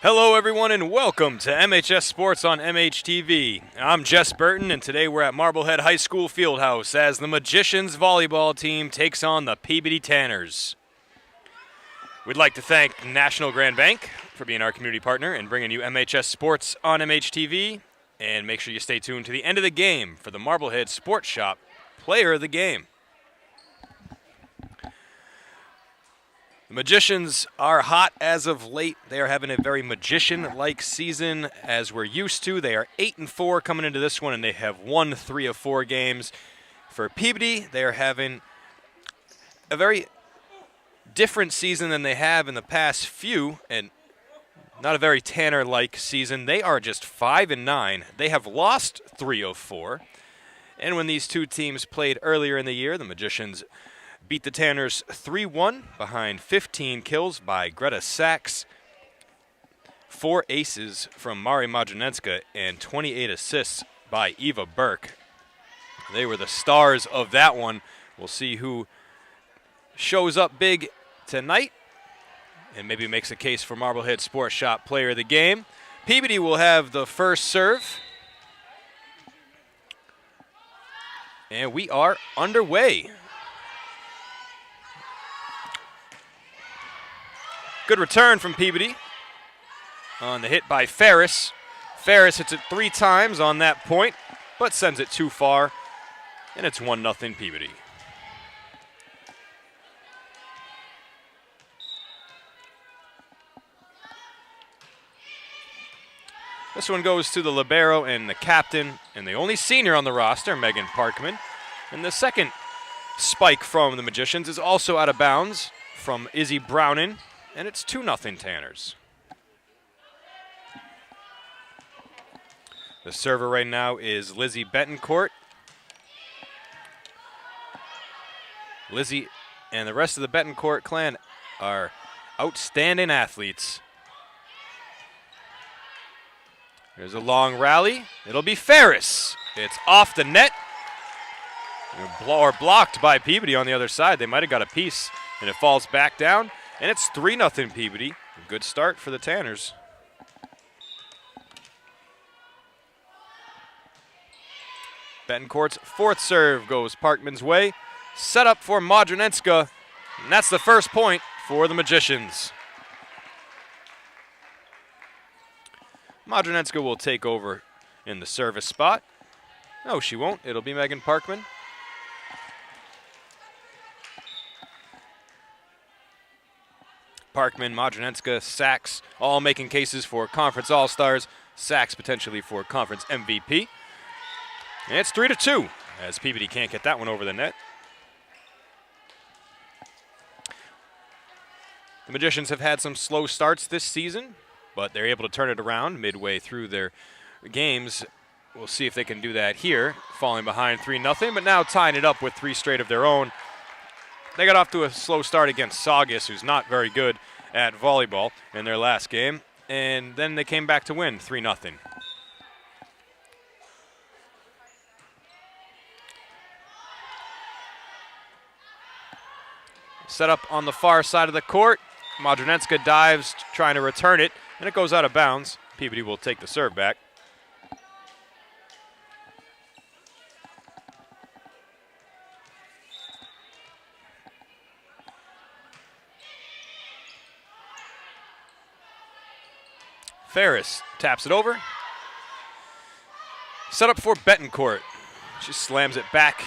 Hello everyone and welcome to MHS Sports on MHTV. I'm Jess Burton and today we're at Marblehead High School Fieldhouse as the Magicians volleyball team takes on the Peabody Tanners. We'd like to thank National Grand Bank for being our community partner and bringing you MHS Sports on MHTV. And make sure you stay tuned to the end of the game for the Marblehead Sports Shop Player of the Game. The Magicians are hot as of late. They are having a very magician-like season as we're used to. They are 8-4 coming into this one, and they have won 3 of 4 games. For Peabody, they are having a very different season than they have in the past few, and not a very Tanner-like season. They are just 5-9. They have lost 3 of 4. And when these two teams played earlier in the year, the Magicians beat the Tanners 3-1 behind 15 kills by Greta Sachs, 4 aces from Mari Madronetska, and 28 assists by Eva Burke. They were the stars of that one. We'll see who shows up big tonight and maybe makes a case for Marblehead Sports Shop Player of the Game. Peabody will have the first serve. And we are underway. Good return from Peabody on the hit by Ferris. Ferris hits it 3 times on that point, but sends it too far, and it's 1-0 Peabody. This one goes to the libero and the captain, and the only senior on the roster, Megan Parkman. And the second spike from the Magicians is also out of bounds from Izzy Browning. And it's 2-0 Tanners. The server right now is Lizzie Betancourt. Lizzie and the rest of the Betancourt clan are outstanding athletes. There's a long rally. It'll be Ferris. It's off the net. Or blocked by Peabody on the other side. They might have got a piece, and it falls back down. And it's 3-0 Peabody. Good start for the Tanners. Betancourt's 4th serve goes Parkman's way. Set up for Madronetska. And that's the first point for the Magicians. Madronetska will take over in the service spot. No, she won't. It'll be Megan Parkman. Parkman, Madronetska, Sachs, all making cases for Conference All-Stars. Sachs potentially for Conference MVP. And it's 3-2, as Peabody can't get that one over the net. The Magicians have had some slow starts this season, but they're able to turn it around midway through their games. We'll see if they can do that here, falling behind 3-0, but now tying it up with 3 straight of their own. They got off to a slow start against Saugus, who's not very good at volleyball in their last game, and then they came back to win 3-0. Set up on the far side of the court. Madronetska dives, trying to return it, and it goes out of bounds. Peabody will take the serve back. Ferris taps it over. Set up for Betancourt. She slams it back.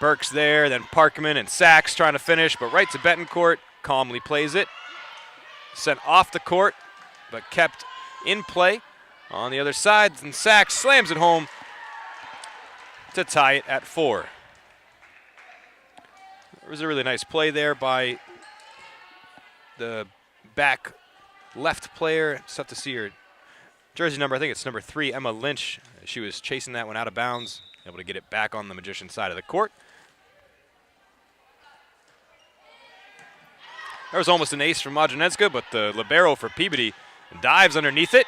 Burke's there, then Parkman and Sachs trying to finish, but right to Betancourt. Calmly plays it. Sent off the court, but kept in play on the other side. And Sachs slams it home to tie it at 4. There was a really nice play there by the back left player. It's tough to see her jersey number. I think it's number 3, Emma Lynch. She was chasing that one out of bounds, able to get it back on the Magician side of the court. There was almost an ace from Madronetska, but the libero for Peabody dives underneath it,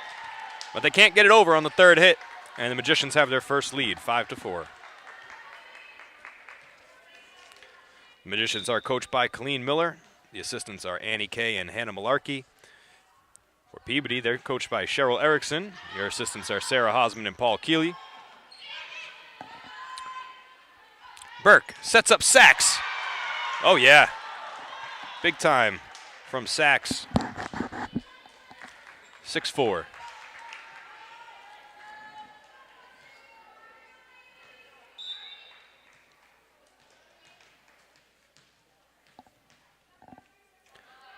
but they can't get it over on the 3rd hit, and the Magicians have their first lead, 5-4. The Magicians are coached by Colleen Miller. The assistants are Annie Kay and Hannah Malarkey. For Peabody, they're coached by Cheryl Erickson. Your assistants are Sarah Hosman and Paul Keeley. Burke sets up Sachs. Oh, yeah. Big time from Sachs. 6-4.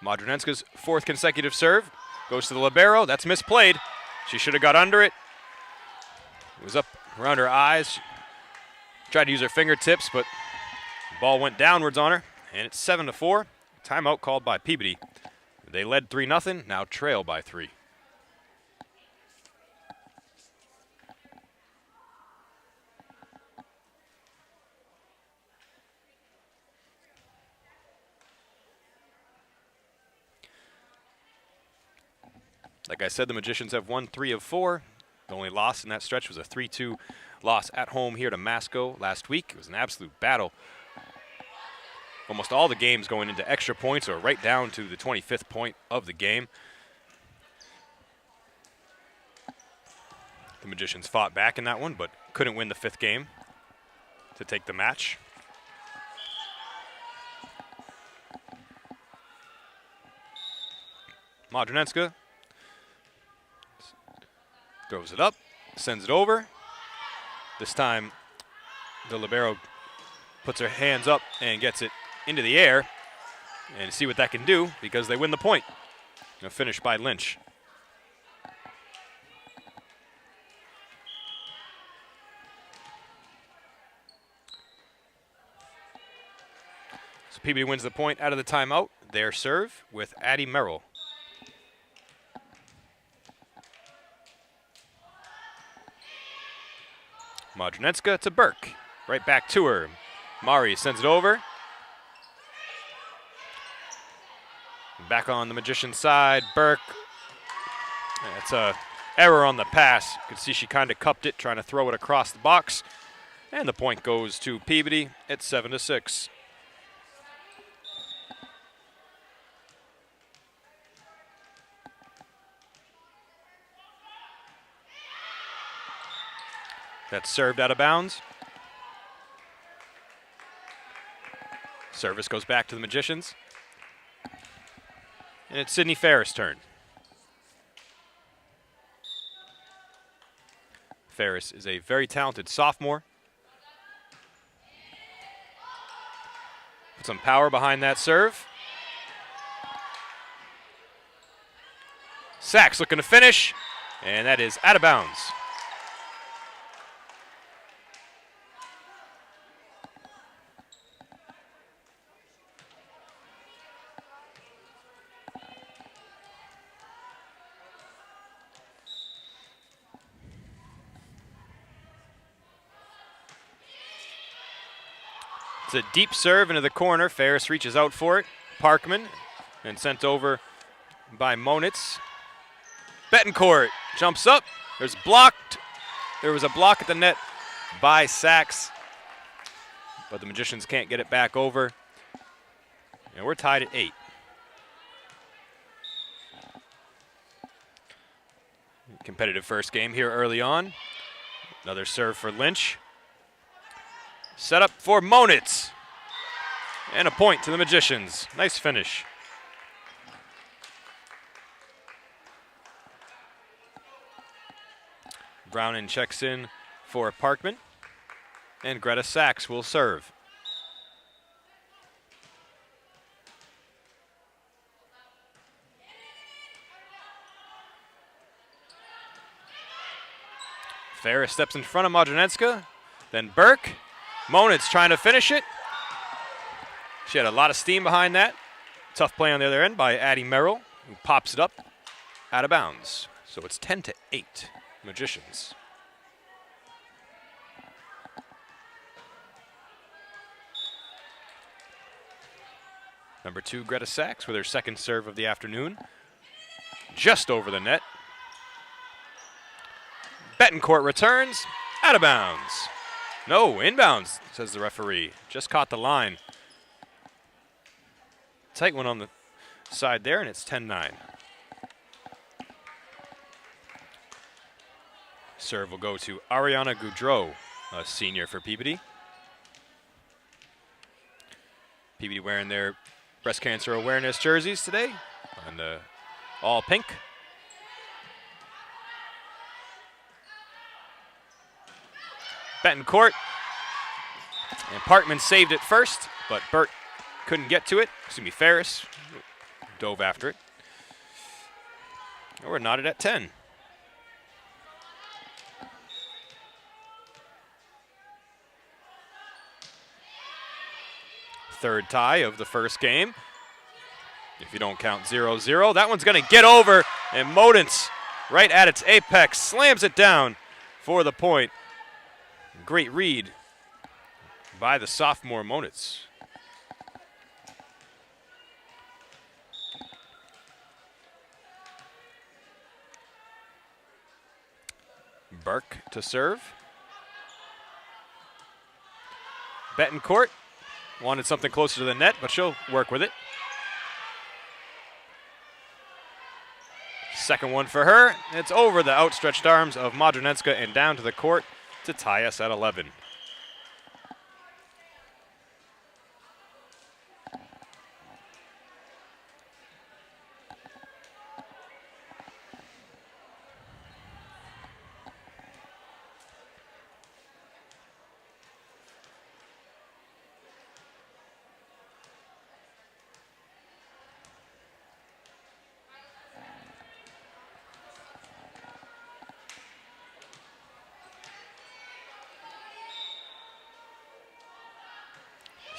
Modronenska's fourth consecutive serve. Goes to the libero. That's misplayed. She should have got under it. It was up around her eyes. Tried to use her fingertips, but the ball went downwards on her. And it's 7-4. Timeout called by Peabody. They led 3-0, now trail by 3. Like I said, the Magicians have won 3 of 4. The only loss in that stretch was a 3-2 loss at home here to Masco last week. It was an absolute battle. Almost all the games going into extra points or right down to the 25th point of the game. The Magicians fought back in that one, but couldn't win the 5th game to take the match. Modronenska throws it up, sends it over. This time, the libero puts her hands up and gets it into the air. And see what that can do because they win the point. A finish by Lynch. So Peabody wins the point out of the timeout. Their serve with Addie Merrill. Modronenska to Burke. Right back to her. Mari sends it over. Back on the Magician's side. Burke. It's a error on the pass. You can see she kind of cupped it, trying to throw it across the box. And the point goes to Peabody at 7-6. That's served out of bounds. Service goes back to the Magicians. And it's Sydney Ferris' turn. Ferris is a very talented sophomore. Put some power behind that serve. Sachs looking to finish, and that is out of bounds. It's a deep serve into the corner. Ferris reaches out for it. Parkman, and sent over by Monitz. Betancourt jumps up. There's blocked. There was a block at the net by Sachs, but the Magicians can't get it back over. And we're tied at 8. Competitive first game here early on. Another serve for Lynch. Set up for Monitz. And a point to the Magicians. Nice finish. Brownin checks in for Parkman. And Greta Sachs will serve. Ferris steps in front of Modronenska. Then Burke. Monitz trying to finish it. She had a lot of steam behind that. Tough play on the other end by Addie Merrill, who pops it up out of bounds. So it's 10-8, Magicians. Number 2, Greta Sachs with her second serve of the afternoon. Just over the net. Betancourt returns, out of bounds. No, inbounds, says the referee. Just caught the line. Tight one on the side there, and it's 10-9. Serve will go to Ariana Goudreau, a senior for Peabody. Peabody wearing their breast cancer awareness jerseys today, and all pink. Betancourt, and Parkman saved it first, but Burt couldn't get to it. Excuse me, Ferris dove after it. And we're knotted at 10. Third tie of the first game. If you don't count 0-0, that one's going to get over, and Modence, right at its apex, slams it down for the point. Great read by the sophomore Modence. Burke to serve. Betancourt wanted something closer to the net, but she'll work with it. Second one for her. It's over the outstretched arms of Madronetska and down to the court to tie us at 11.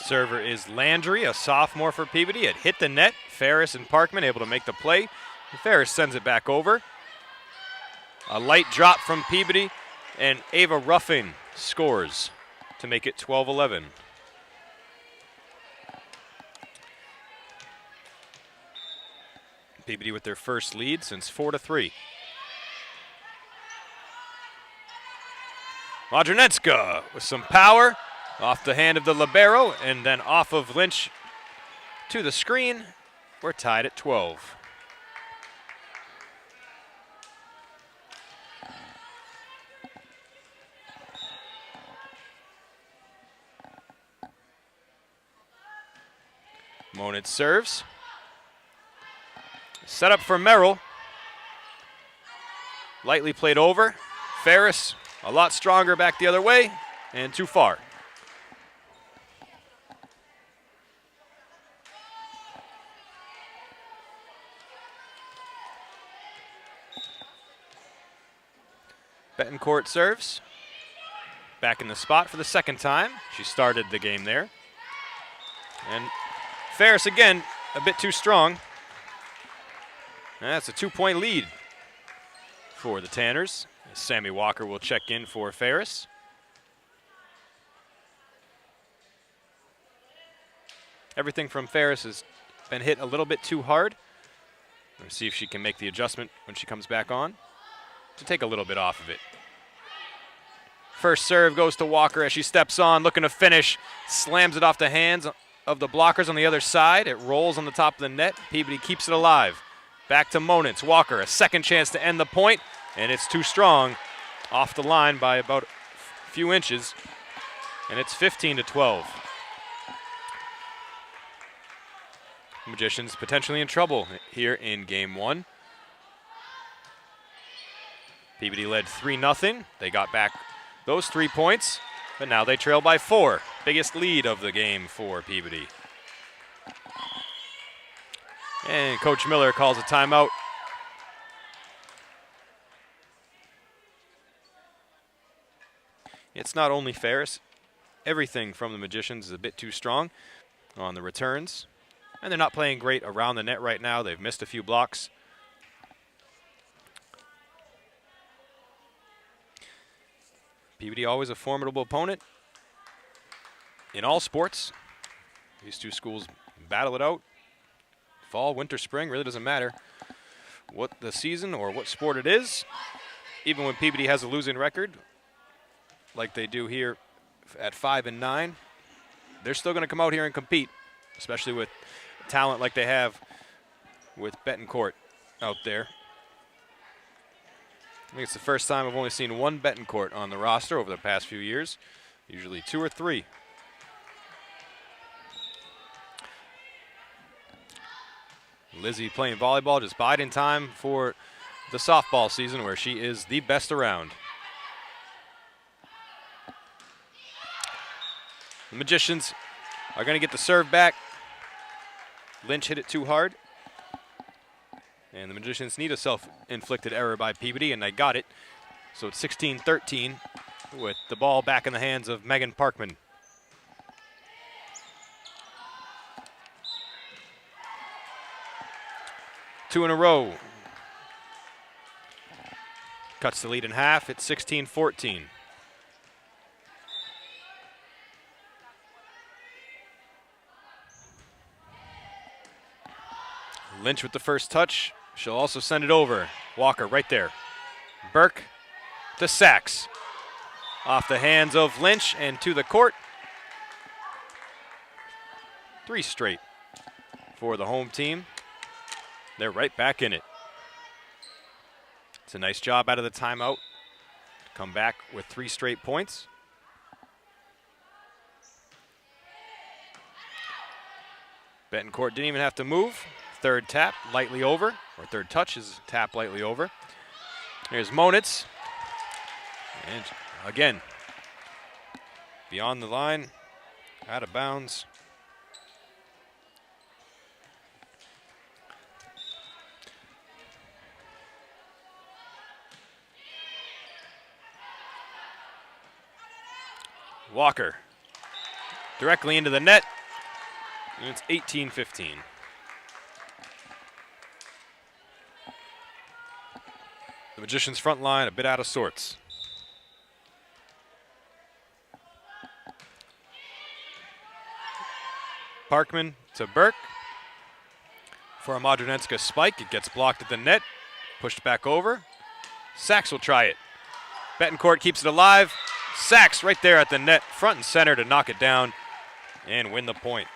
Server is Landry, a sophomore for Peabody. It hit the net. Ferris and Parkman able to make the play. Ferris sends it back over. A light drop from Peabody, and Ava Ruffin scores to make it 12-11. Peabody with their first lead since 4-3. Madronetska with some power. Off the hand of the libero, and then off of Lynch to the screen. We're tied at 12. Monitz serves. Set up for Merrill. Lightly played over. Ferris, a lot stronger back the other way, and too far. Betancourt serves. Back in the spot for the second time. She started the game there. And Ferris again, a bit too strong. That's a 2-point lead for the Tanners. Sammy Walker will check in for Ferris. Everything from Ferris has been hit a little bit too hard. Let's see if she can make the adjustment when she comes back on to take a little bit off of it. First serve goes to Walker as she steps on, looking to finish. Slams it off the hands of the blockers on the other side. It rolls on the top of the net. Peabody keeps it alive. Back to Monitz. Walker, a second chance to end the point, and it's too strong. Off the line by about a few inches, and it's 15-12. Magicians potentially in trouble here in game one. Peabody led 3-0. They got back those 3 points, but now they trail by 4. Biggest lead of the game for Peabody. And Coach Miller calls a timeout. It's not only Ferris. Everything from the Magicians is a bit too strong on the returns. And they're not playing great around the net right now. They've missed a few blocks. Peabody always a formidable opponent in all sports. These two schools battle it out. Fall, winter, spring, really doesn't matter what the season or what sport it is. Even when Peabody has a losing record, like they do here at 5-9, they're still going to come out here and compete, especially with talent like they have with Betancourt out there. I think it's the first time I've only seen one Betancourt on the roster over the past few years. Usually 2 or 3. Lizzie playing volleyball, just biding time for the softball season where she is the best around. The Magicians are going to get the serve back. Lynch hit it too hard. And the Magicians need a self-inflicted error by Peabody, and they got it. So it's 16-13 with the ball back in the hands of Megan Parkman. Two in a row. Cuts the lead in half. It's 16-14. Lynch with the first touch. She'll also send it over. Walker right there. Burke to Sachs. Off the hands of Lynch and to the court. 3 straight for the home team. They're right back in it. It's a nice job out of the timeout. Come back with 3 straight points. Betancourt didn't even have to move. Third tap, lightly over, or third touch is tap lightly over. Here's Monitz. And again, beyond the line, out of bounds. Walker directly into the net, and it's 18-15. The Magicians' front line a bit out of sorts. Parkman to Burke. For a Modronetska spike, it gets blocked at the net, pushed back over. Sachs will try it. Betancourt keeps it alive. Sachs right there at the net, front and center to knock it down and win the point.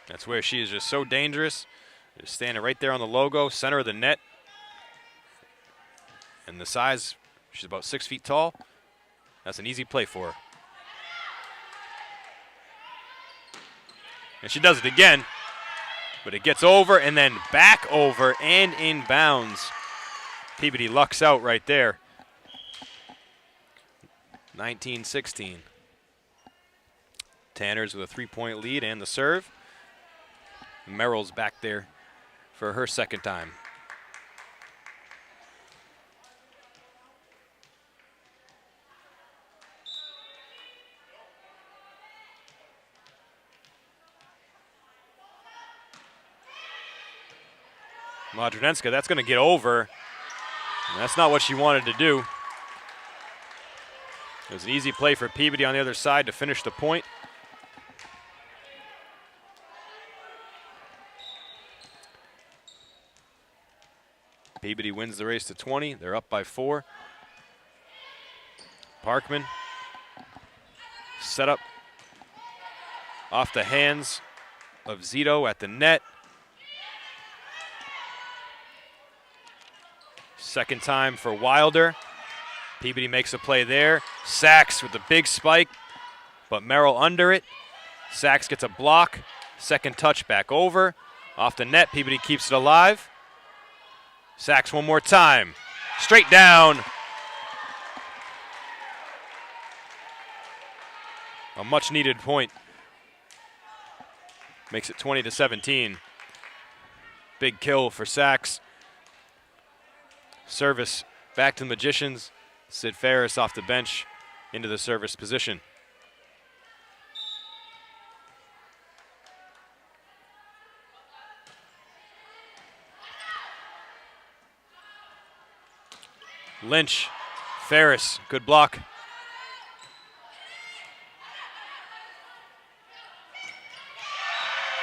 That's where she is just so dangerous. Just standing right there on the logo, center of the net. And the size, she's about 6 feet tall. That's an easy play for her. And she does it again, but it gets over and then back over and in bounds. Peabody lucks out right there. 19-16. Tanners with a 3-point lead and the serve. Merrill's back there for her second time. Modronetska, that's going to get over. And that's not what she wanted to do. It was an easy play for Peabody on the other side to finish the point. Peabody wins the race to 20. They're up by 4. Parkman set up off the hands of Zito at the net. Second time for Wilder. Peabody makes a play there. Sachs with the big spike, but Merrill under it. Sachs gets a block. Second touch back over. Off the net, Peabody keeps it alive. Sachs one more time. Straight down. A much needed point. Makes it 20-17. Big kill for Sachs. Service back to the Magicians. Sid Ferris off the bench into the service position. Lynch, Ferris, good block.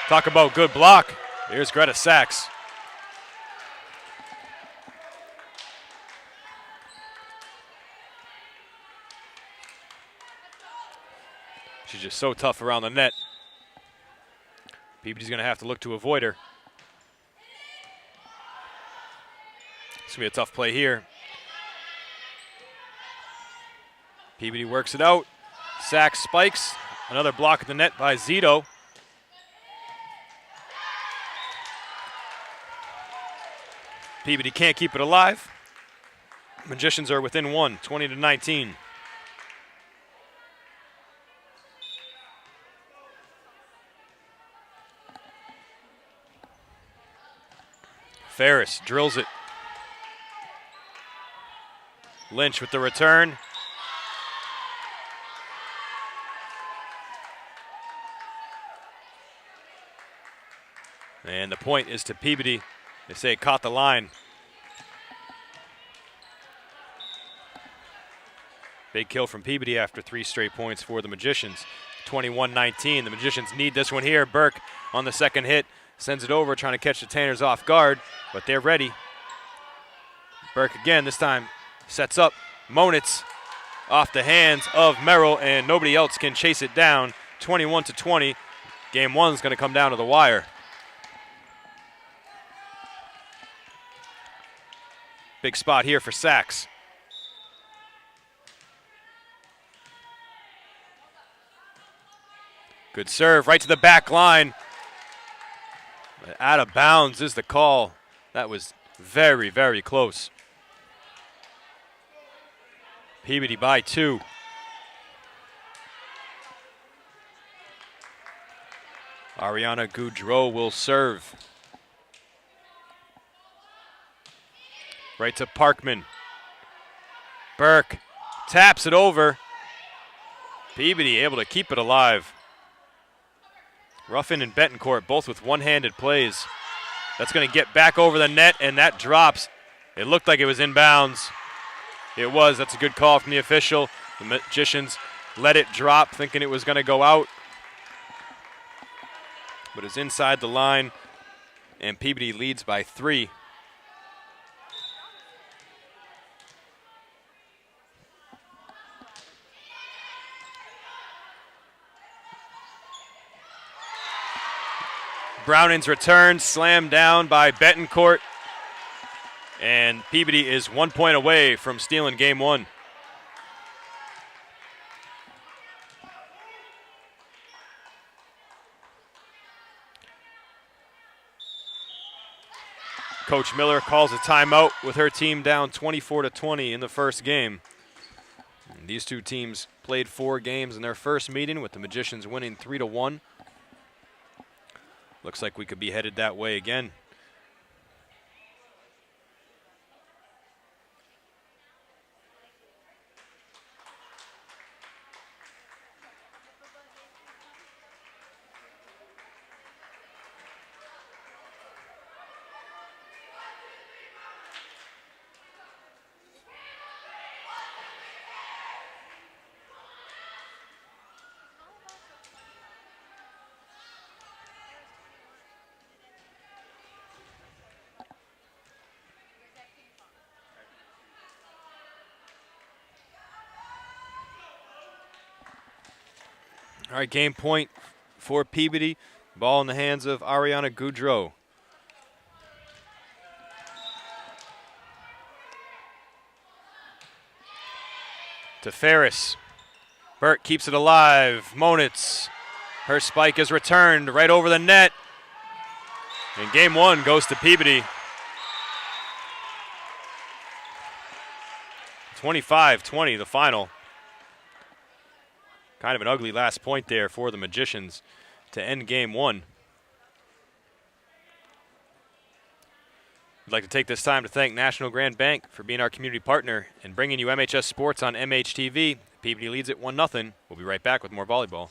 Talk about good block. Here's Greta Sachs. She's just so tough around the net. Peabody's going to have to look to avoid her. It's going to be a tough play here. Peabody works it out. Sachs spikes. Another block at the net by Zito. Peabody can't keep it alive. Magicians are within one, 20-19. Ferris drills it. Lynch with the return. And the point is to Peabody. They say it caught the line. Big kill from Peabody after 3 straight points for the Magicians. 21-19. The Magicians need this one here. Burke on the second hit. Sends it over, trying to catch the Tanners off guard, but they're ready. Burke again, this time sets up. Monitz off the hands of Merrill, and nobody else can chase it down. 21-20. Game 1's going to come down to the wire. Big spot here for Sachs. Good serve, right to the back line. Out of bounds is the call. That was very, very close. Peabody by 2. Ariana Goudreau will serve. Right to Parkman. Burke taps it over. Peabody able to keep it alive. Ruffin and Betancourt both with one-handed plays. That's going to get back over the net, and that drops. It looked like it was inbounds. It was. That's a good call from the official. The Magicians let it drop, thinking it was going to go out. But it's inside the line, and Peabody leads by 3. Browning's return, slammed down by Betancourt. And Peabody is 1 point away from stealing game 1. Coach Miller calls a timeout with her team down 24-20 in the first game. And these two teams played 4 games in their first meeting, with the Magicians winning 3-1. Looks like we could be headed that way again. All right, game point for Peabody. Ball in the hands of Ariana Goudreau. To Ferris. Burke keeps it alive. Monitz. Her spike is returned right over the net. And game 1 goes to Peabody. 25-20, the final. Kind of an ugly last point there for the Magicians to end game 1. I'd like to take this time to thank National Grand Bank for being our community partner and bringing you MHS Sports on MHTV. Peabody leads it 1-0. We'll be right back with more volleyball.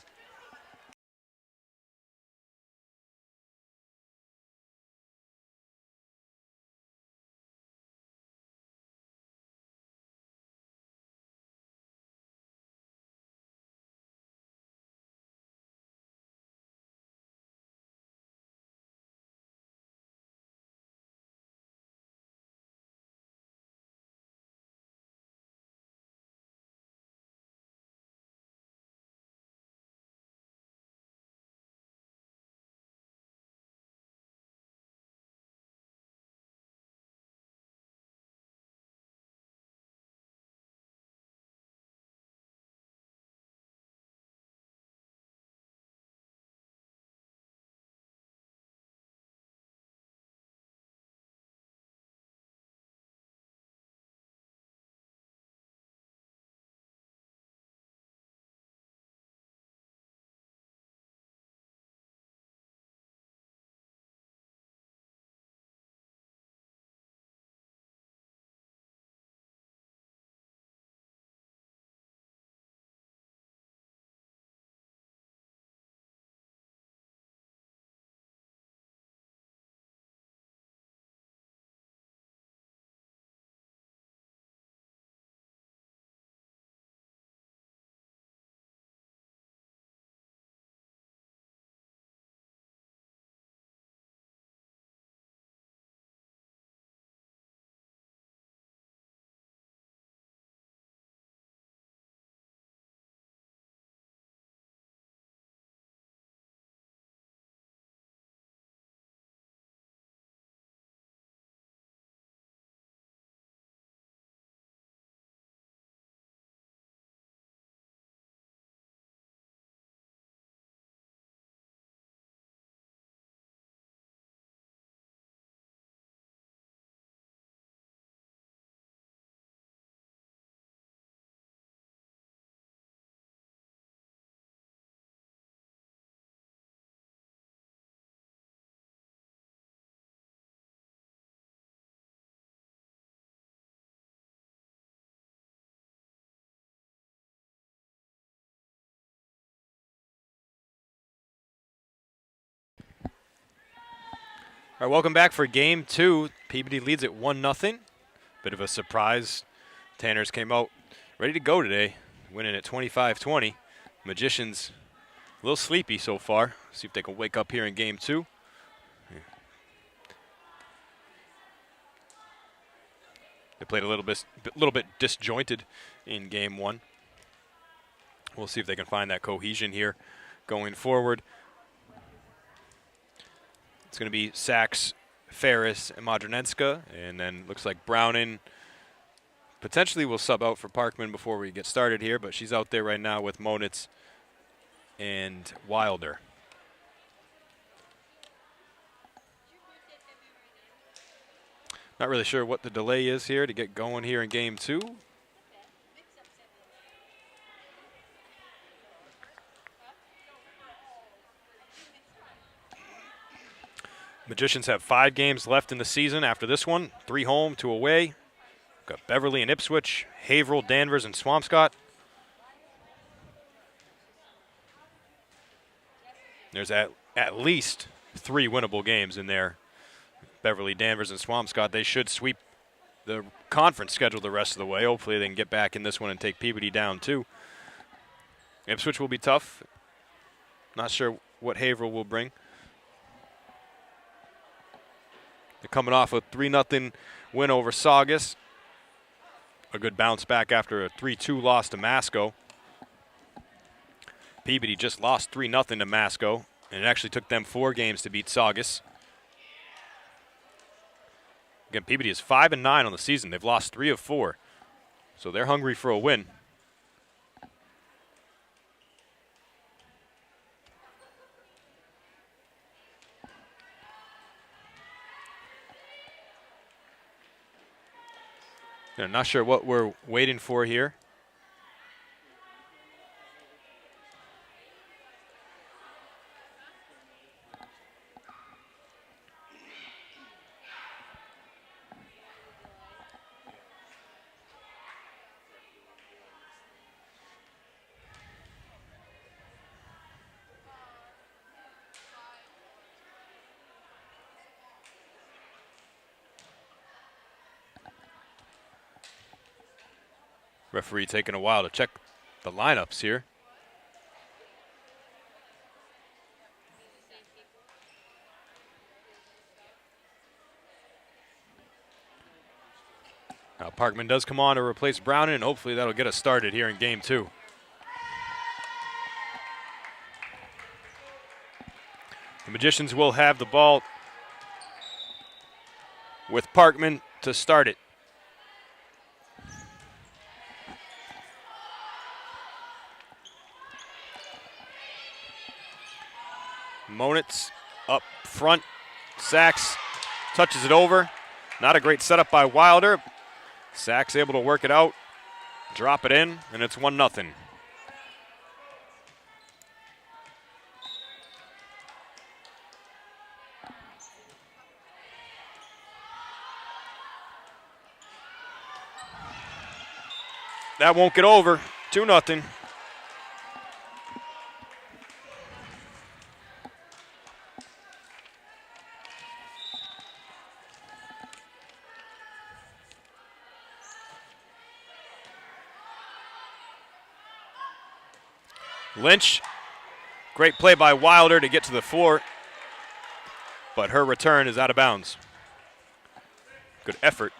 All right, welcome back for game 2. Peabody leads at 1-0. Bit of a surprise. Tanners came out ready to go today, winning at 25-20. Magicians a little sleepy so far. See if they can wake up here in game 2. They played a little bit disjointed in game 1. We'll see if they can find that cohesion here going forward. It's going to be Sachs, Ferris, and Madronenska, and then looks like Browning potentially will sub out for Parkman before we get started here, but she's out there right now with Monitz and Wilder. Not really sure what the delay is here to get going here in game 2. Magicians have 5 games left in the season after this one. 3 home, 2 away. Got Beverly and Ipswich, Haverhill, Danvers, and Swampscott. There's at least 3 winnable games in there. Beverly, Danvers, and Swampscott. They should sweep the conference schedule the rest of the way. Hopefully they can get back in this one and take Peabody down too. Ipswich will be tough. Not sure what Haverhill will bring. They're coming off a 3-0 win over Saugus. A good bounce back after a 3-2 loss to Masco. Peabody just lost 3-0 to Masco, and it actually took them 4 games to beat Saugus. Again, Peabody is 5-9 on the season. They've lost 3 of 4, so they're hungry for a win. I'm not sure what we're waiting for here. Referee taking a while to check the lineups here. Now Parkman does come on to replace Browning, and hopefully that'll get us started here in game 2. The Magicians will have the ball with Parkman to start it. Monitz up front. Sachs touches it over. Not a great setup by Wilder. Sachs able to work it out, drop it in, and it's 1-0. That won't get over. 2-0. Lynch, great play by Wilder to get to the floor, but her return is out of bounds. Good effort.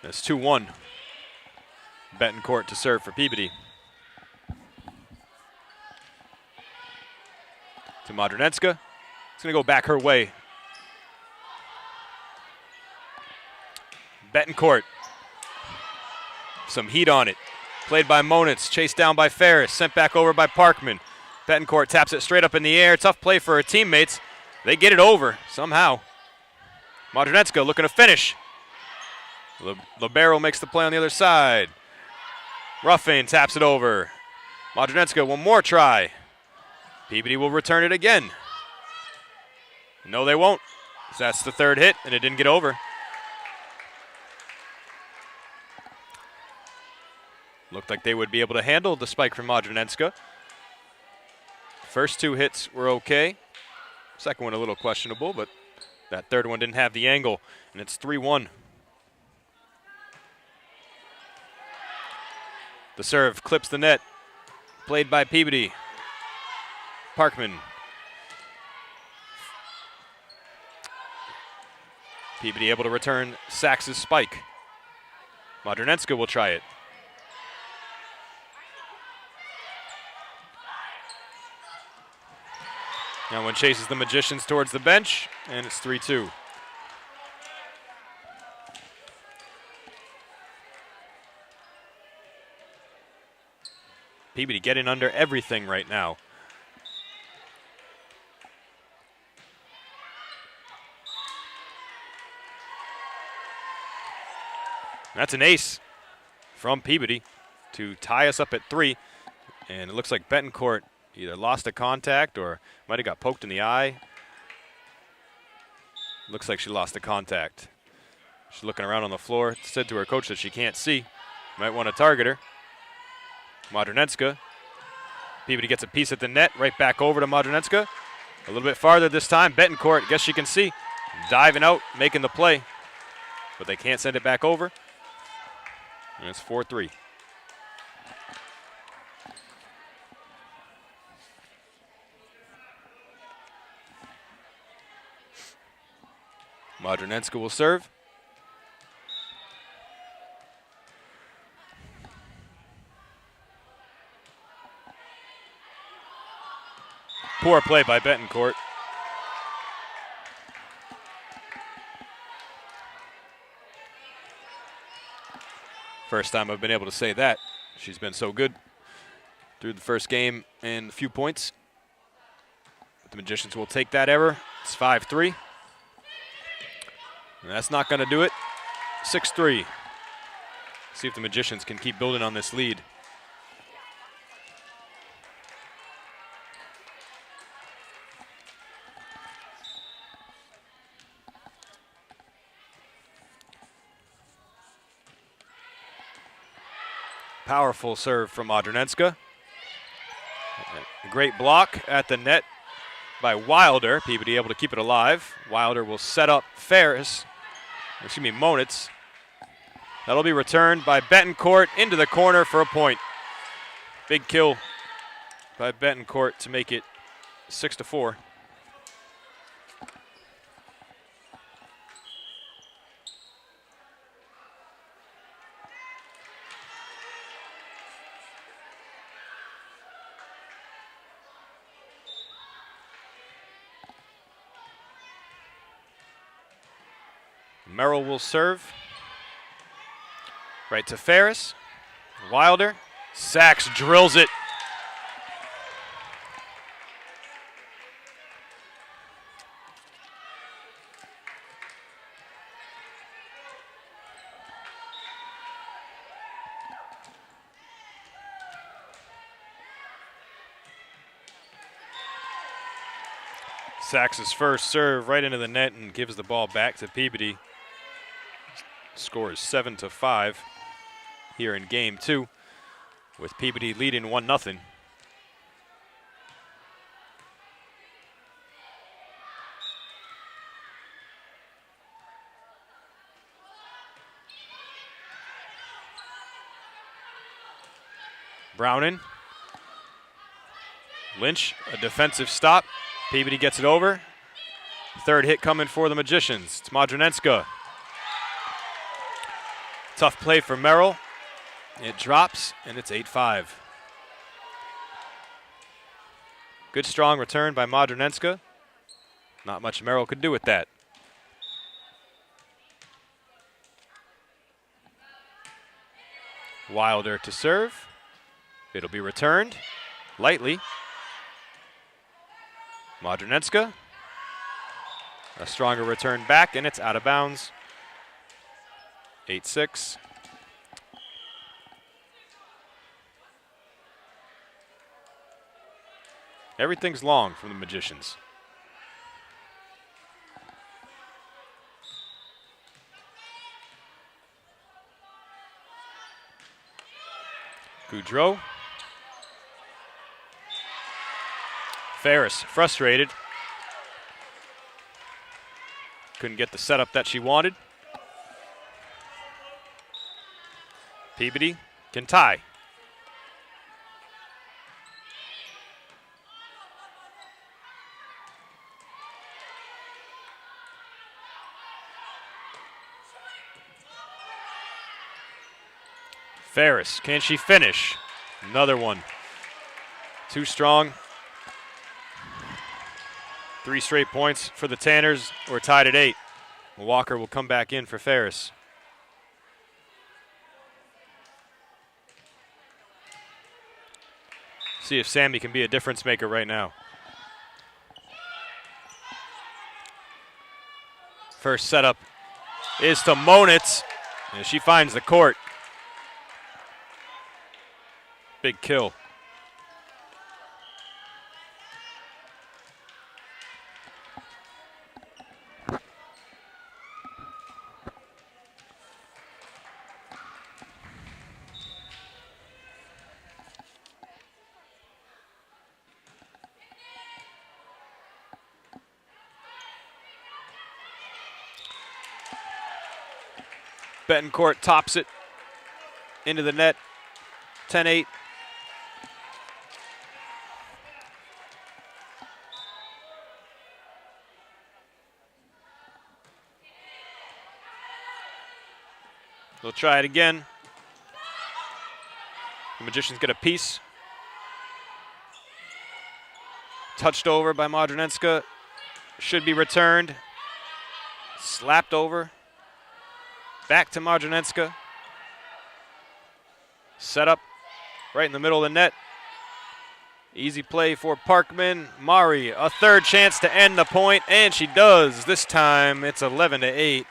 That's 2-1. Betancourt to serve for Peabody. To Madronenska. It's going to go back her way. Betancourt. Some heat on it. Played by Monitz, chased down by Ferris, sent back over by Parkman. Betancourt taps it straight up in the air. Tough play for her teammates. They get it over somehow. Madronenska looking to finish. Libero makes the play on the other side. Ruffin taps it over. Madronenska, one more try. Peabody will return it again. No, they won't. That's the 3rd hit, and it didn't get over. Looked like they would be able to handle the spike from Madronenska. First 2 hits were okay. Second one a little questionable, but that third one didn't have the angle, and it's 3-1. The serve clips the net, played by Peabody. Parkman. Peabody able to return Sachs's spike. Modernenska will try it. Now one chases the Magicians towards the bench, and it's 3-2. Peabody getting under everything right now. That's an ace from Peabody to tie us up at 3. And it looks like Betancourt either lost a contact or might have got poked in the eye. Looks like she lost a contact. She's looking around on the floor. Said to her coach that she can't see. Might want to target her. Modernenska. Peabody gets a piece at the net. Right back over to Modernenska. A little bit farther this time. Betancourt, guess you can see. Diving out, making the play. But they can't send it back over. And it's 4-3. Modernenska will serve. Poor play by Betancourt. First time I've been able to say that. She's been so good through the first game and a few points. But the Magicians will take that error. It's 5-3. And that's not going to do it. 6-3. See if the Magicians can keep building on this lead. Powerful serve from Modernenska. A great block at the net by Wilder. Peabody able to keep it alive. Wilder will set up Monitz. That'll be returned by Betancourt into the corner for a point. Big kill by Betancourt to make it 6-4. Merrill will serve. Right to Ferris. Wilder. Sachs drills it. Sachs's first serve right into the net and gives the ball back to Peabody. Score is 7-5 here in game 2, with Peabody leading 1-0. Browning. Lynch, a defensive stop. Peabody gets it over. Third hit coming for the Magicians. It's Modernenska. Tough play for Merrill. It drops, and it's 8-5. Good strong return by Modernenska. Not much Merrill could do with that. Wilder to serve. It'll be returned lightly. Modernenska. A stronger return back, and it's out of bounds. 8-6. Everything's long from the Magicians. Goudreau. Ferris frustrated. Couldn't get the setup that she wanted. Peabody can tie. Ferris, can she finish? Another one. Too strong. 3 straight points for the Tanners. We're tied at 8. Walker will come back in for Ferris. See if Sammy can be a difference maker right now. First setup is to Monitz, and she finds the court. Big kill. Betancourt tops it into the net. 10-8. They'll try it again. The Magicians get a piece. Touched over by Modronenska. Should be returned. Slapped over. Back to Modronenska. Set up right in the middle of the net. Easy play for Parkman. Mari, a third chance to end the point, and she does. This time it's 11-8.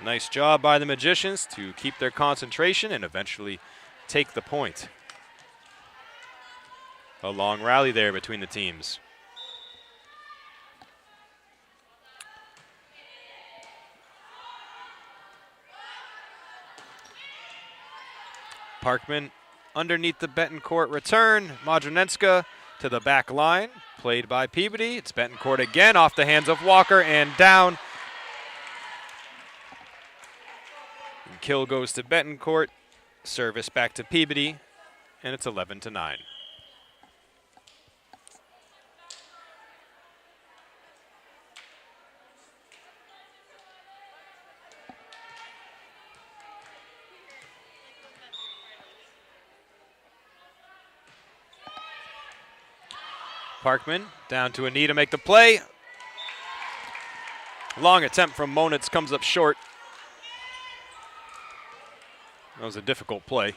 Nice job by the Magicians to keep their concentration and eventually take the point. A long rally there between the teams. Parkman underneath the Betancourt return. Modronenska to the back line. Played by Peabody. It's Betancourt again off the hands of Walker and down. And kill goes to Betancourt. Service back to Peabody. And it's 11-9. Parkman down to Anita, make the play. Long attempt from Monitz comes up short. That was a difficult play.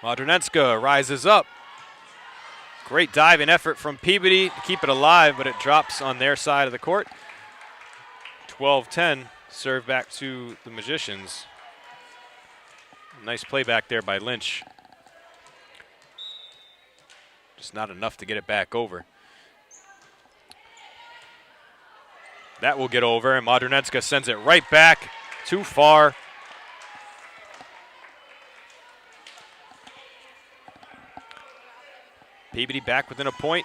Modronenska rises up. Great diving effort from Peabody to keep it alive, but it drops on their side of the court. 12-10. Serve back to the Magicians. Nice play back there by Lynch. Just not enough to get it back over. That will get over, and Modronenska sends it right back. Too far. Peabody back within a point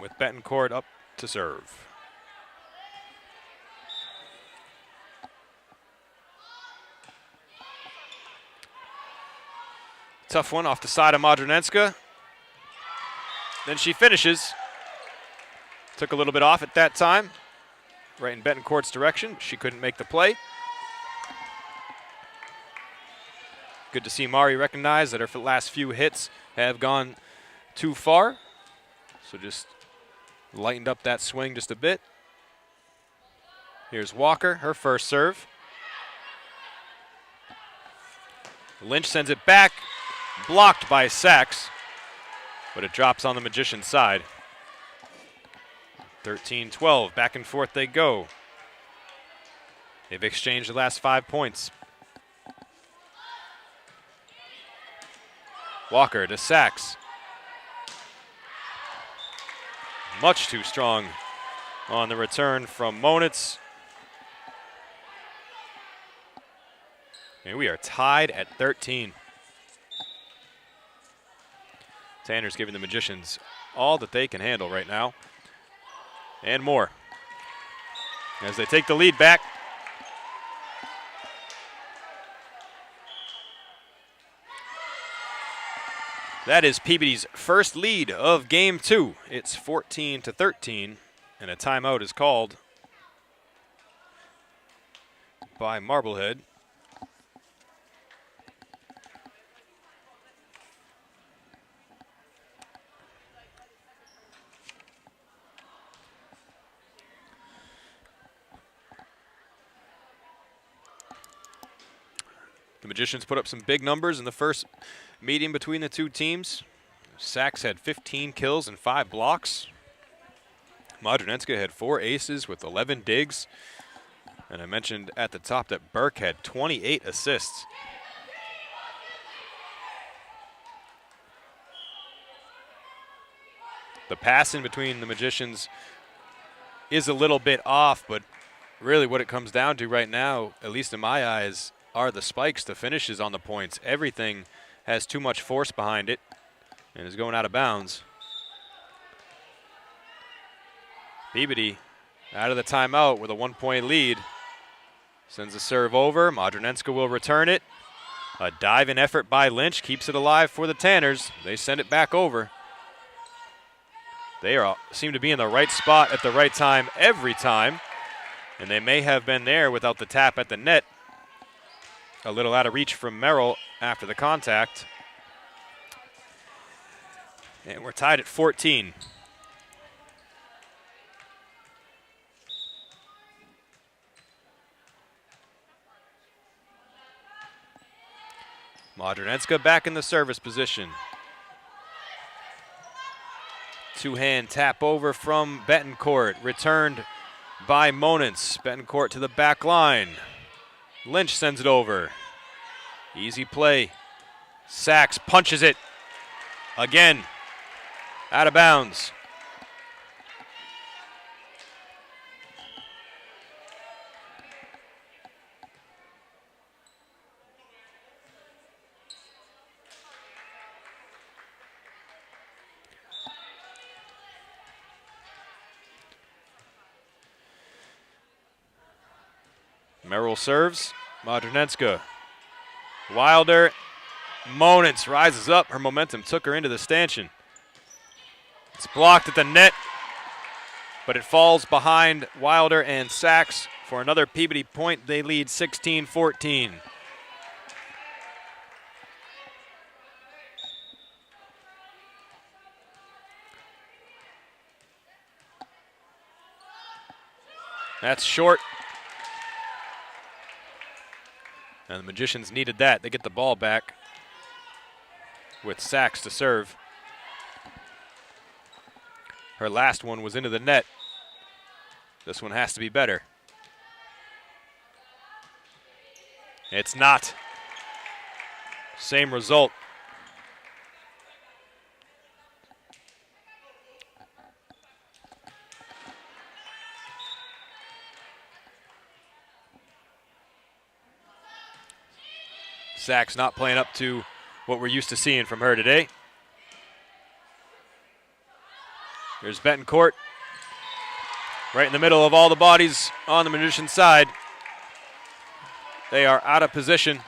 with Betancourt up to serve. Tough one off the side of Modronenska. Then she finishes. Took a little bit off at that time. Right in Betancourt's direction. She couldn't make the play. Good to see Mari recognize that her last few hits have gone too far. So just lightened up that swing just a bit. Here's Walker, her first serve. Lynch sends it back. Blocked by Sachs, but it drops on the Magician's side. 13-12, back and forth they go. They've exchanged the last 5 points. Walker to Sachs. Much too strong on the return from Monitz. And we are tied at 13. Tanners giving the Magicians all that they can handle right now, and more, as they take the lead back. That is Peabody's first lead of game 2. It's 14-13, and a timeout is called by Marblehead. The Magicians put up some big numbers in the first meeting between the two teams. Sachs had 15 kills and 5 blocks. Modronenska had 4 aces with 11 digs. And I mentioned at the top that Burke had 28 assists. The passing between the Magicians is a little bit off, but really what it comes down to right now, at least in my eyes, are the spikes, the finishes on the points. Everything has too much force behind it and is going out of bounds. Peabody out of the timeout with a 1-point lead. Sends a serve over. Modronenska will return it. A diving effort by Lynch keeps it alive for the Tanners. They send it back over. They seem to be in the right spot at the right time every time, and they may have been there without the tap at the net. A little out of reach from Merrill after the contact. And we're tied at 14. Modronenska back in the service position. Two-hand tap over from Betancourt, returned by Monens. Betancourt to the back line. Lynch sends it over. Easy play. Sachs punches it. Again, out of bounds. Merrill serves. Modronenska. Wilder. Monens rises up. Her momentum took her into the stanchion. It's blocked at the net, but it falls behind Wilder and Sachs for another Peabody point. They lead 16-14. That's short. And the Magicians needed that. They get the ball back with Sachs to serve. Her last one was into the net. This one has to be better. It's not. Same result. Sachs not playing up to what we're used to seeing from her today. Here's Betancourt, right in the middle of all the bodies on the Magician's side. They are out of position.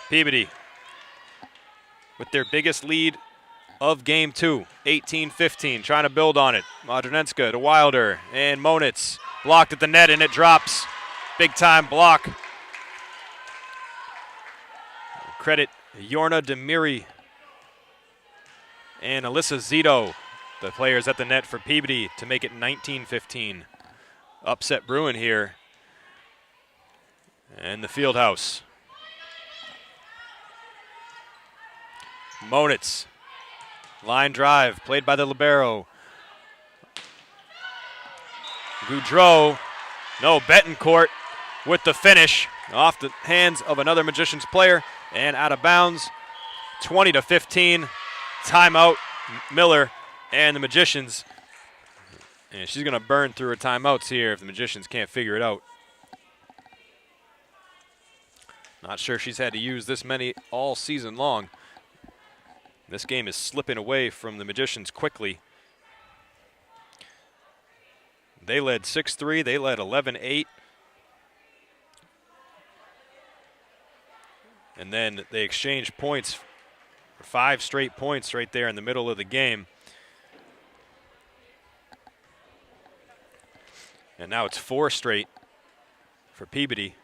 Peabody with their biggest lead of game 2, 18-15, trying to build on it. Modronenska to Wilder, and Monens blocked at the net, and it drops. Big time block. Credit Yorna Demiri and Alyssa Zito, the players at the net for Peabody, to make it 19-15. Upset brewing here in the field house. Monens, line drive, played by the libero. Goudreau, no, Betancourt with the finish off the hands of another Magicians player and out of bounds. 20-15, timeout, Miller and the Magicians. And she's going to burn through her timeouts here if the Magicians can't figure it out. Not sure she's had to use this many all season long. This game is slipping away from the Magicians quickly. They led 6-3. They led 11-8. And then they exchanged points for 5 straight points right there in the middle of the game. And now it's 4 straight for Peabody.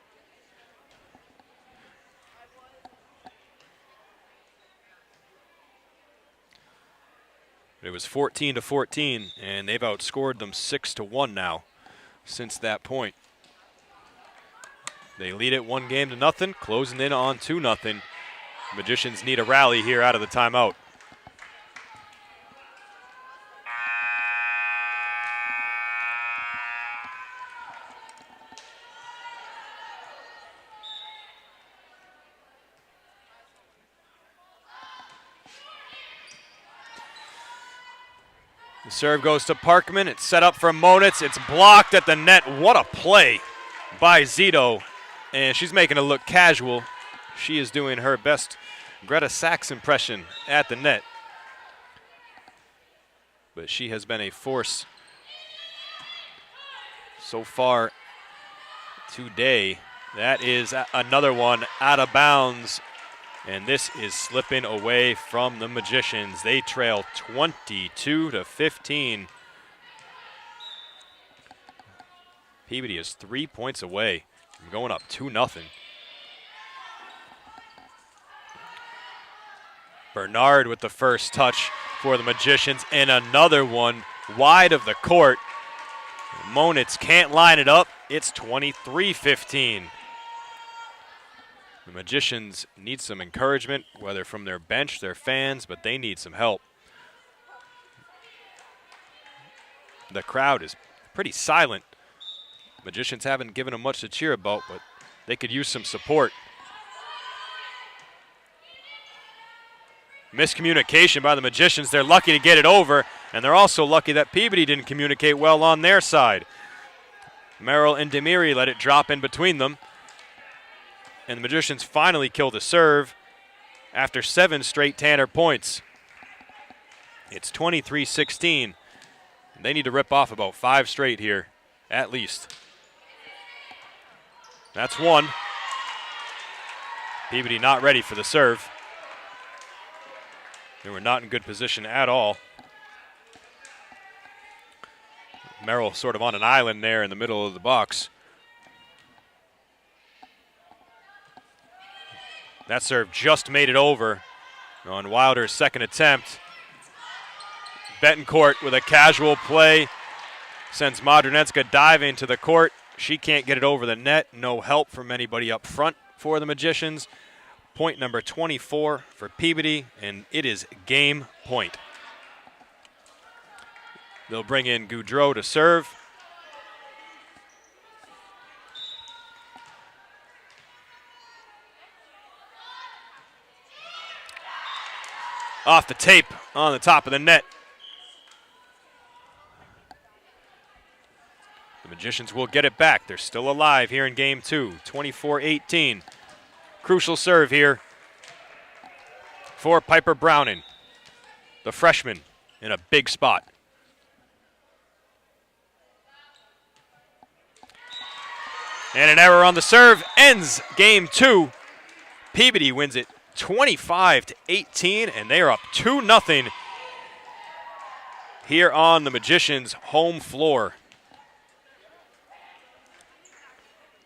It was 14-14, and they've outscored them 6-1 now since that point. They lead it 1-0, closing in on 2-0. Magicians need a rally here out of the timeout. The serve goes to Parkman. It's set up for Monitz. It's blocked at the net. What a play by Zito. And she's making it look casual. She is doing her best Greta Sachs impression at the net. But she has been a force so far today. That is another one out of bounds. And this is slipping away from the Magicians. They trail 22-15. Peabody is 3 points away from going up 2-0. Bernard with the first touch for the Magicians, and another one wide of the court. Monitz can't line it up. It's 23-15. The Magicians need some encouragement, whether from their bench, their fans, but they need some help. The crowd is pretty silent. Magicians haven't given them much to cheer about, but they could use some support. Miscommunication by the Magicians. They're lucky to get it over, and they're also lucky that Peabody didn't communicate well on their side. Merrill and Demiri let it drop in between them. And the Magicians finally killed a serve after 7 straight Tanner points. It's 23-16. They need to rip off about 5 straight here, at least. That's one. Peabody not ready for the serve. They were not in good position at all. Merrill sort of on an island there in the middle of the box. That serve just made it over on Wilder's second attempt. Betancourt with a casual play sends Modronetska diving to the court. She can't get it over the net. No help from anybody up front for the Magicians. Point number 24 for Peabody, and it is game point. They'll bring in Goudreau to serve. Off the tape on the top of the net. The Magicians will get it back. They're still alive here in game 2, 24-18. Crucial serve here for Piper Browning, the freshman, in a big spot. And an error on the serve ends game 2. Peabody wins it 25-18, and they are up 2-0 here on the Magicians' home floor.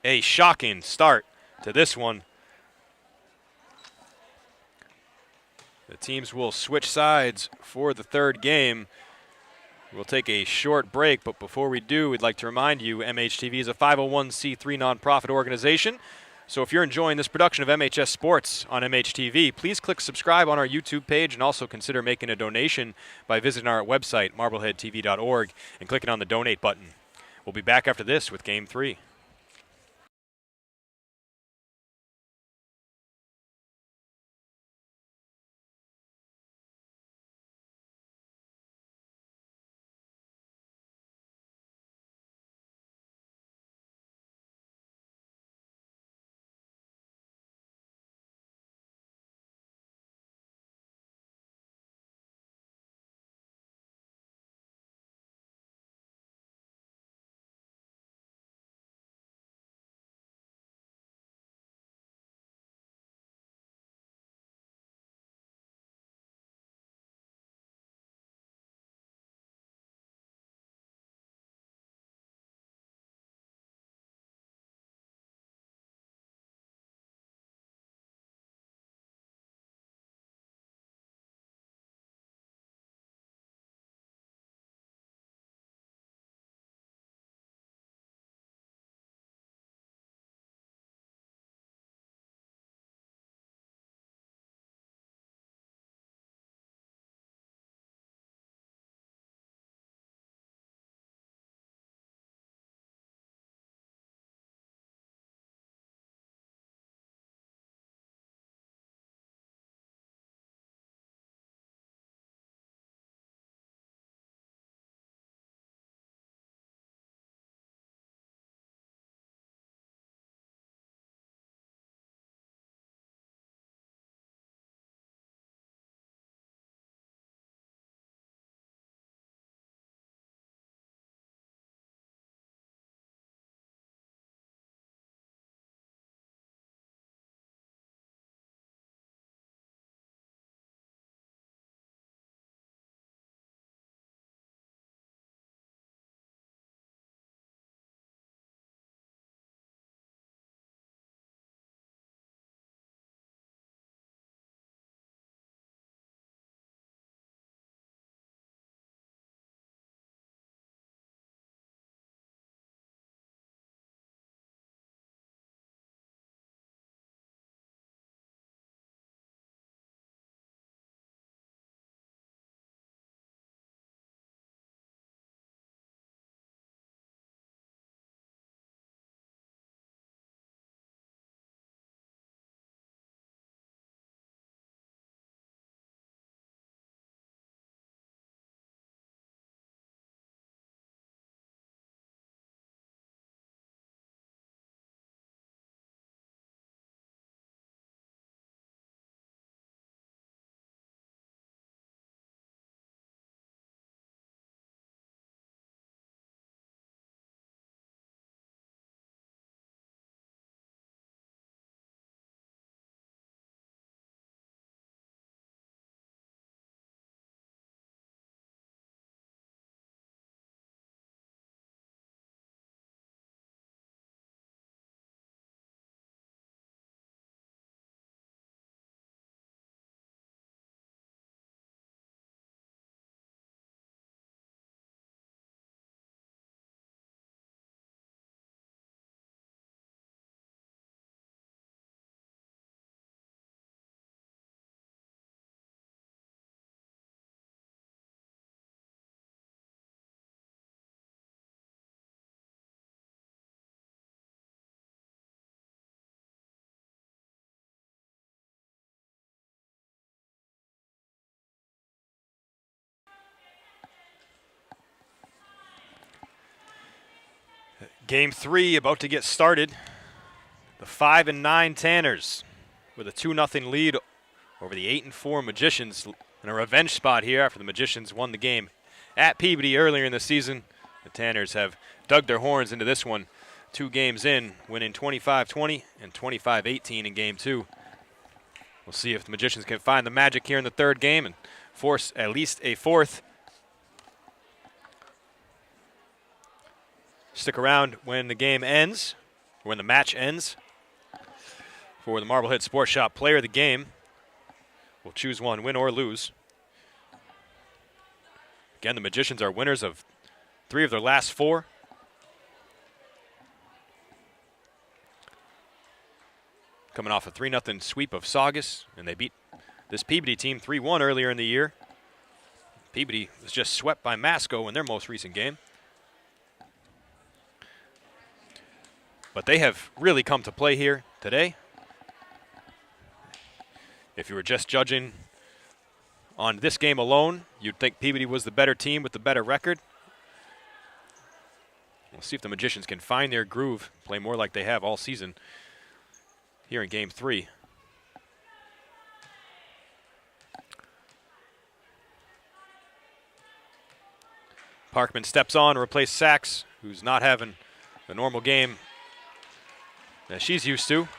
A shocking start to this one. The teams will switch sides for the third game. We'll take a short break, but before we do, we'd like to remind you MHTV is a 501c3 nonprofit organization. So if you're enjoying this production of MHS Sports on MHTV, please click subscribe on our YouTube page and also consider making a donation by visiting our website, marbleheadtv.org, and clicking on the donate button. We'll be back after this with Game 3. Game 3 about to get started. The 5-9 Tanners with a 2-0 lead over the 8-4 Magicians in a revenge spot here after the Magicians won the game at Peabody earlier in the season. The Tanners have dug their horns into this one 2 games in, winning 25-20 and 25-18 in Game 2. We'll see if the Magicians can find the magic here in the third game and force at least a fourth. Stick around when the game ends, or when the match ends. For the Marblehead Sports Shop player of the game, we'll choose one, win or lose. Again, the Magicians are winners of 3 of their last 4. Coming off a 3-0 sweep of Saugus, and they beat this Peabody team 3-1 earlier in the year. Peabody was just swept by Masco in their most recent game. But they have really come to play here today. If you were just judging on this game alone, you'd think Peabody was the better team with the better record. We'll see if the Magicians can find their groove, play more like they have all season here in Game 3. Parkman steps on to replace Sachs, who's not having the normal game that she's used to.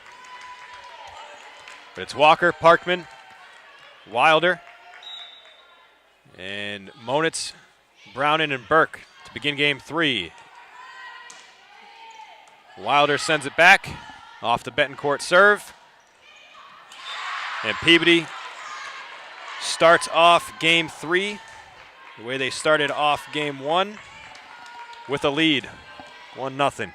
But it's Walker, Parkman, Wilder, and Monitz, Browning, and Burke to begin Game 3. Wilder sends it back off the Betancourt serve. And Peabody starts off Game 3 the way they started off Game 1 with a lead, 1-0.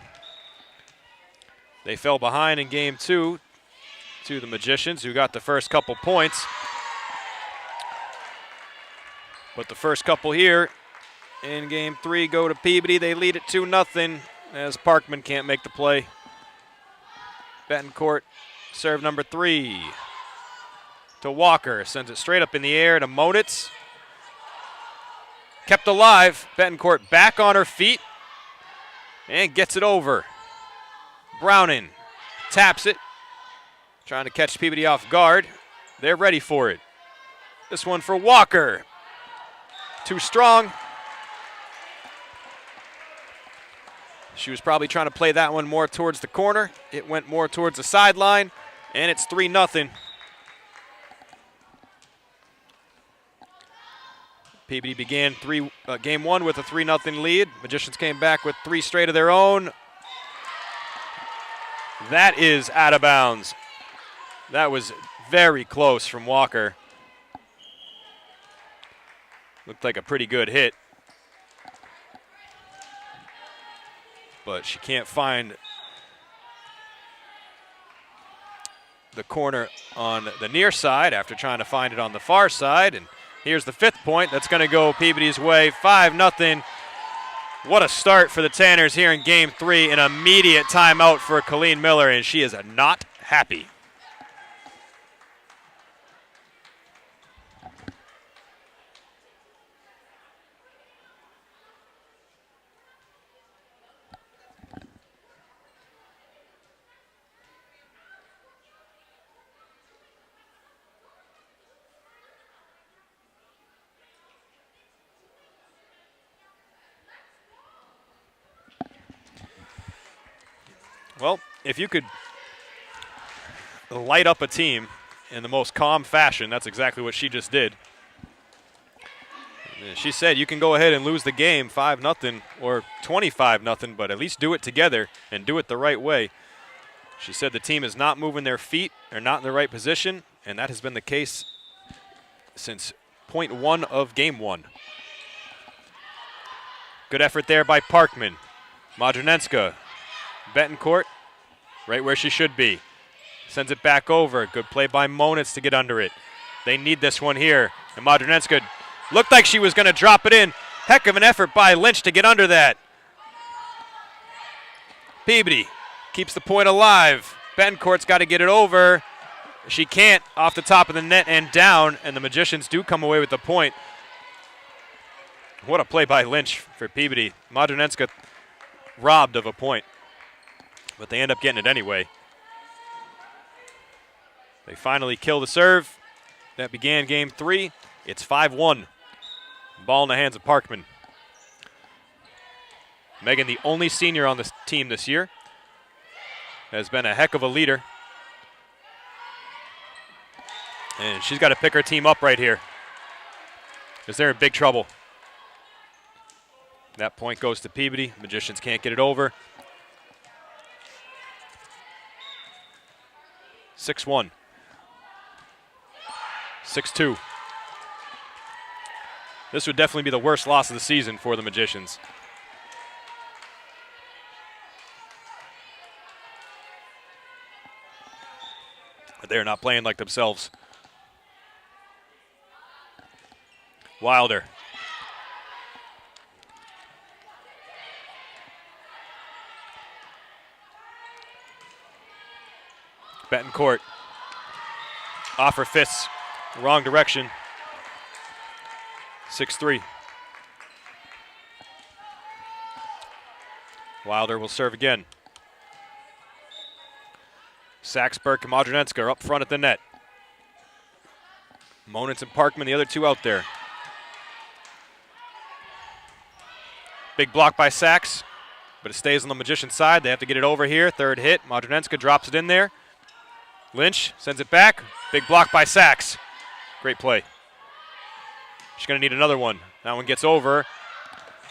They fell behind in Game 2 to the Magicians, who got the first couple points. But the first couple here in Game 3 go to Peabody. They lead it 2-0 as Parkman can't make the play. Betancourt, serve number 3 to Walker. Sends it straight up in the air to Monitz. Kept alive. Betancourt back on her feet and gets it over. Browning taps it, trying to catch Peabody off guard. They're ready for it. This one for Walker. Too strong. She was probably trying to play that one more towards the corner. It went more towards the sideline, and it's 3-0. Peabody began Game 1 with a 3-0 lead. Magicians came back with 3 straight of their own. That is out of bounds. That was very close from Walker. Looked like a pretty good hit. But she can't find the corner on the near side after trying to find it on the far side. And here's the 5th point. That's going to go Peabody's way, 5-0. What a start for the Tanners here in Game 3. An immediate timeout for Colleen Miller, and she is not happy. Well, if you could light up a team in the most calm fashion, that's exactly what she just did. She said you can go ahead and lose the game 5-0 or 25-0, but at least do it together and do it the right way. She said the team is not moving their feet or not in the right position, and that has been the case since point 1 of Game 1. Good effort there by Parkman. Madronenska. Betancourt, right where she should be. Sends it back over. Good play by Monitz to get under it. They need this one here. And Madronenska looked like she was going to drop it in. Heck of an effort by Lynch to get under that. Peabody keeps the point alive. Betancourt's got to get it over. She can't, off the top of the net and down, and the Magicians do come away with the point. What a play by Lynch for Peabody. Madronenska robbed of a point, but they end up getting it anyway. They finally kill the serve. That began game 3. It's 5-1. Ball in the hands of Parkman. Megan, the only senior on this team this year, has been a heck of a leader. And she's got to pick her team up right here, because they're in big trouble. That point goes to Peabody. Magicians can't get it over. 6-1. 6-2. This would definitely be the worst loss of the season for the Magicians. But they're not playing like themselves. Wilder. Betancourt. Off her fists. Wrong direction. 6-3. Wilder will serve again. Saxberg and Modronetska are up front at the net. Monitz and Parkman, the other two out there. Big block by Sachs, but it stays on the Magician side. They have to get it over here. Third hit. Modronetska drops it in there. Lynch sends it back. Big block by Sachs. Great play. She's going to need another one. That one gets over.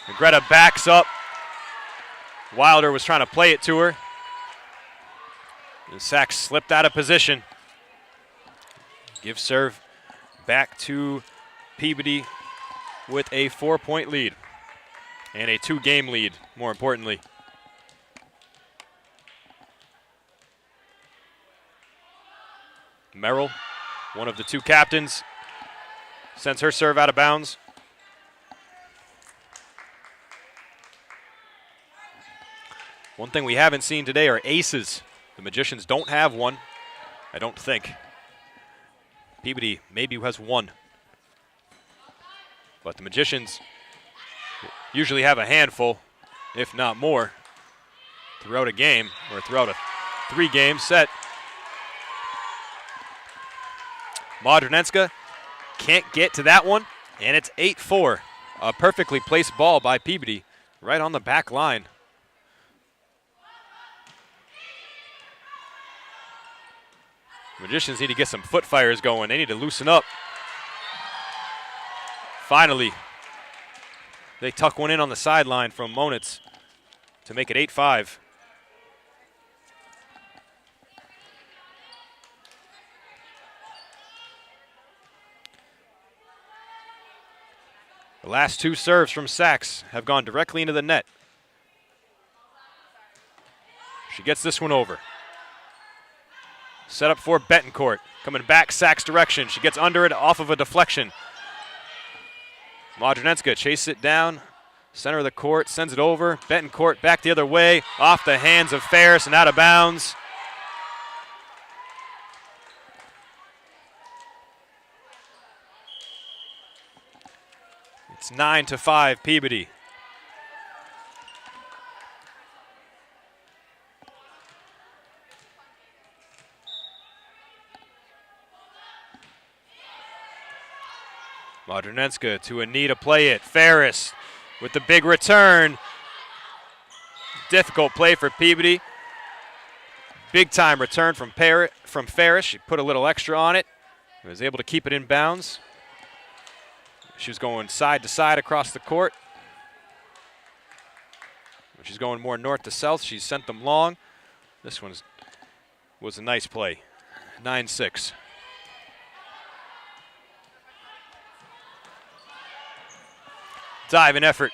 And Greta backs up. Wilder was trying to play it to her. And Sachs slipped out of position. Give serve back to Peabody with a 4-point lead. And a 2-game lead, more importantly. Merrill, one of the two captains, sends her serve out of bounds. One thing we haven't seen today are aces. The Magicians don't have one, I don't think. Peabody maybe has one. But the Magicians usually have a handful, if not more, throughout a game, or throughout a 3-game set. Modronetska can't get to that one, and it's 8-4. A perfectly placed ball by Peabody right on the back line. Magicians need to get some foot fires going. They need to loosen up. Finally, they tuck one in on the sideline from Monitz to make it 8-5. The last two serves from Sachs have gone directly into the net. She gets this one over. Set up for Betancourt. Coming back Sachs' direction. She gets under it off of a deflection. Modronetska chases it down. Center of the court, sends it over. Betancourt back the other way. Off the hands of Ferris and out of bounds. It's 9-5 Peabody. Modronetska to Anita play it. Ferris with the big return. Difficult play for Peabody. Big time return from Ferris. She put a little extra on it. Was able to keep it in bounds. She was going side to side across the court. When she's going more north to south, she sent them long. This one was a nice play. 9-6. Dive and effort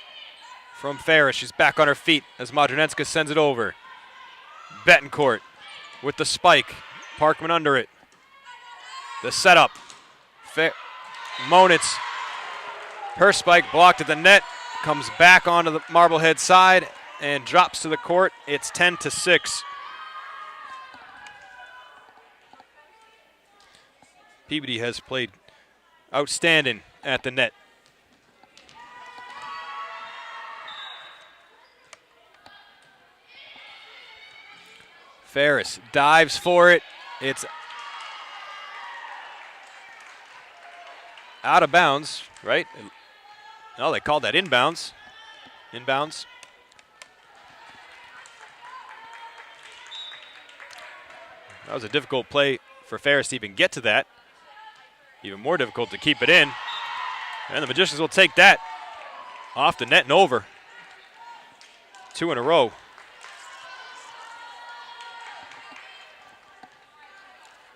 from Ferris. She's back on her feet as Modronetska sends it over. Betancourt with the spike. Parkman under it. The setup. Monitz. Her spike blocked at the net. Comes back onto the Marblehead side and drops to the court. It's 10-6. Peabody has played outstanding at the net. Ferris dives for it. It's out of bounds, right? No, they called that inbounds. Inbounds. That was a difficult play for Ferris to even get to that. Even more difficult to keep it in. And the Magicians will take that off the net and over. 2 in a row.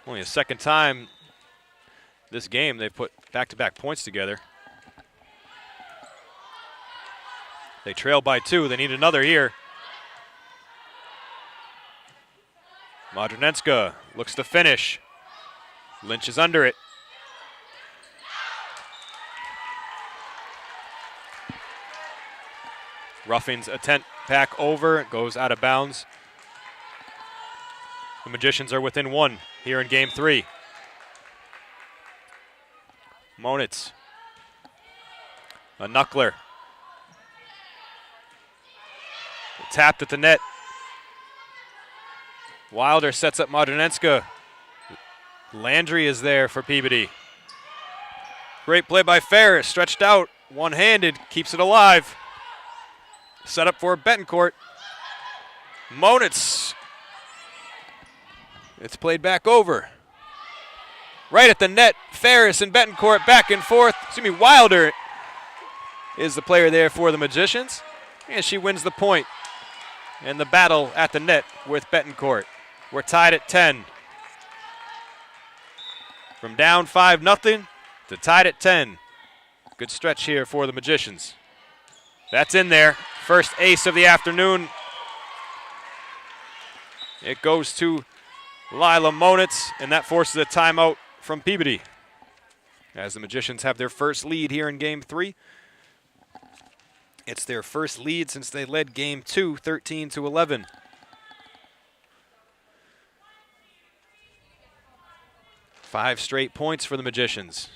Only a second time this game they've put back-to-back points together. They trail by 2. They need another here. Modronenska looks to finish. Lynch is under it. Ruffing's attempt back over, goes out of bounds. The Magicians are within 1 here in game 3. Monitz. A knuckler. Tapped at the net. Wilder sets up Modronenska. Landry is there for Peabody. Great play by Ferris, stretched out, one-handed, keeps it alive. Set up for Betancourt. Monitz. It's played back over. Right at the net, Ferris and Betancourt back and forth. Wilder is the player there for the Magicians. And she wins the point. And the battle at the net with Betancourt. We're tied at 10. From down 5-0 to tied at 10. Good stretch here for the Magicians. That's in there. First ace of the afternoon. It goes to Lila Monitz, and that forces a timeout from Peabody. As the Magicians have their first lead here in game 3. It's their first lead since they led game 2, 13-11. Five straight points for the Magicians.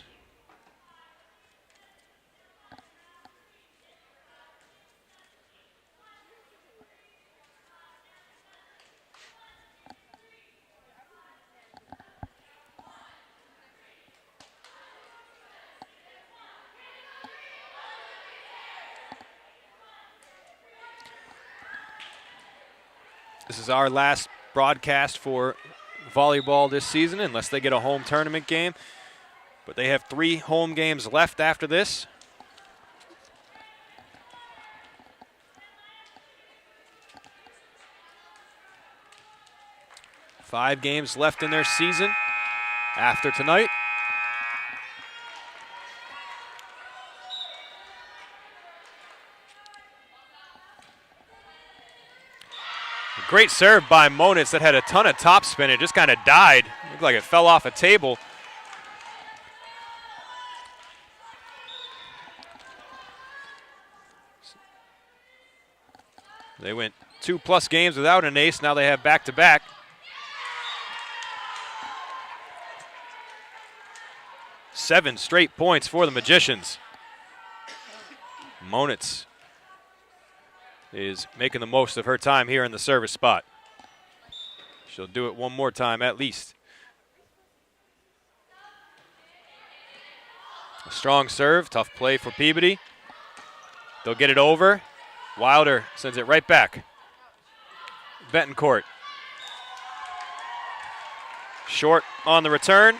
This is our last broadcast for volleyball this season, unless they get a home tournament game. But they have 3 home games left after this. Five games left in their season after tonight. Great serve by Monitz that had a ton of topspin. It just kind of died. Looked like it fell off a table. They went 2+ games without an ace. Now they have back-to-back. Seven straight points for the Magicians. Monitz is making the most of her time here in the service spot. She'll do it one more time at least. A strong serve, tough play for Peabody. They'll get it over. Wilder sends it right back. Betancourt. Short on the return,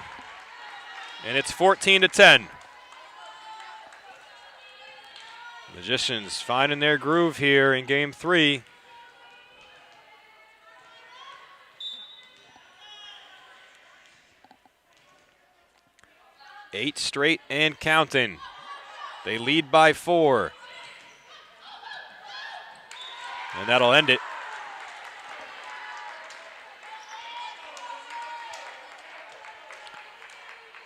and it's 14-10. Magicians finding their groove here in game 3. Eight straight and counting. They lead by 4. And that'll end it.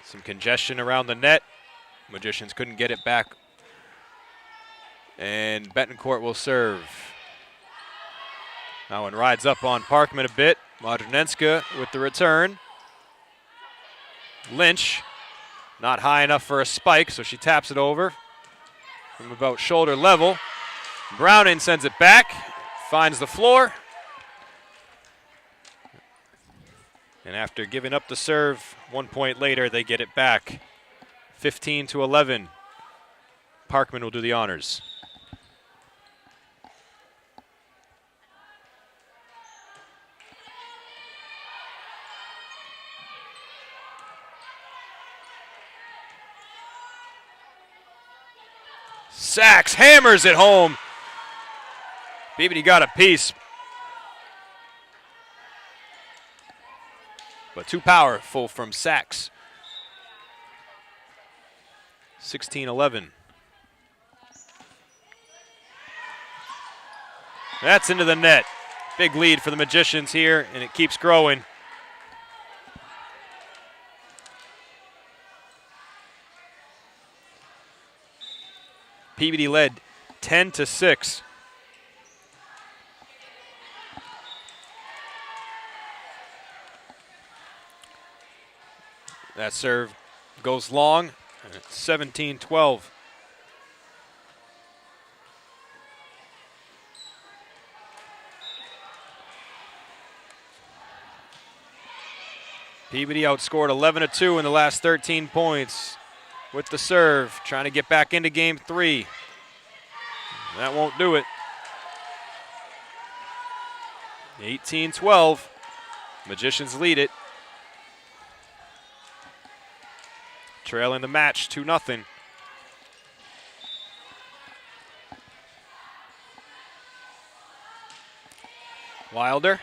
Some congestion around the net. Magicians couldn't get it back. And Betancourt will serve. That one rides up on Parkman a bit. Modronenska with the return. Lynch, not high enough for a spike, so she taps it over from about shoulder level. Browning sends it back, finds the floor. And after giving up the serve, 1 point later, they get it back. 15-11. Parkman will do the honors. Sachs hammers it home. Peabody got a piece. But too powerful from Sachs. 16-11. That's into the net. Big lead for the Magicians here, and it keeps growing. Peabody led 10-6. That serve goes long, and it's 17-12. Peabody outscored 11-2 in the last 13 points with the serve, trying to get back into game 3. That won't do it. 18-12. Magicians lead it. Trailing the match 2-0. Wilder,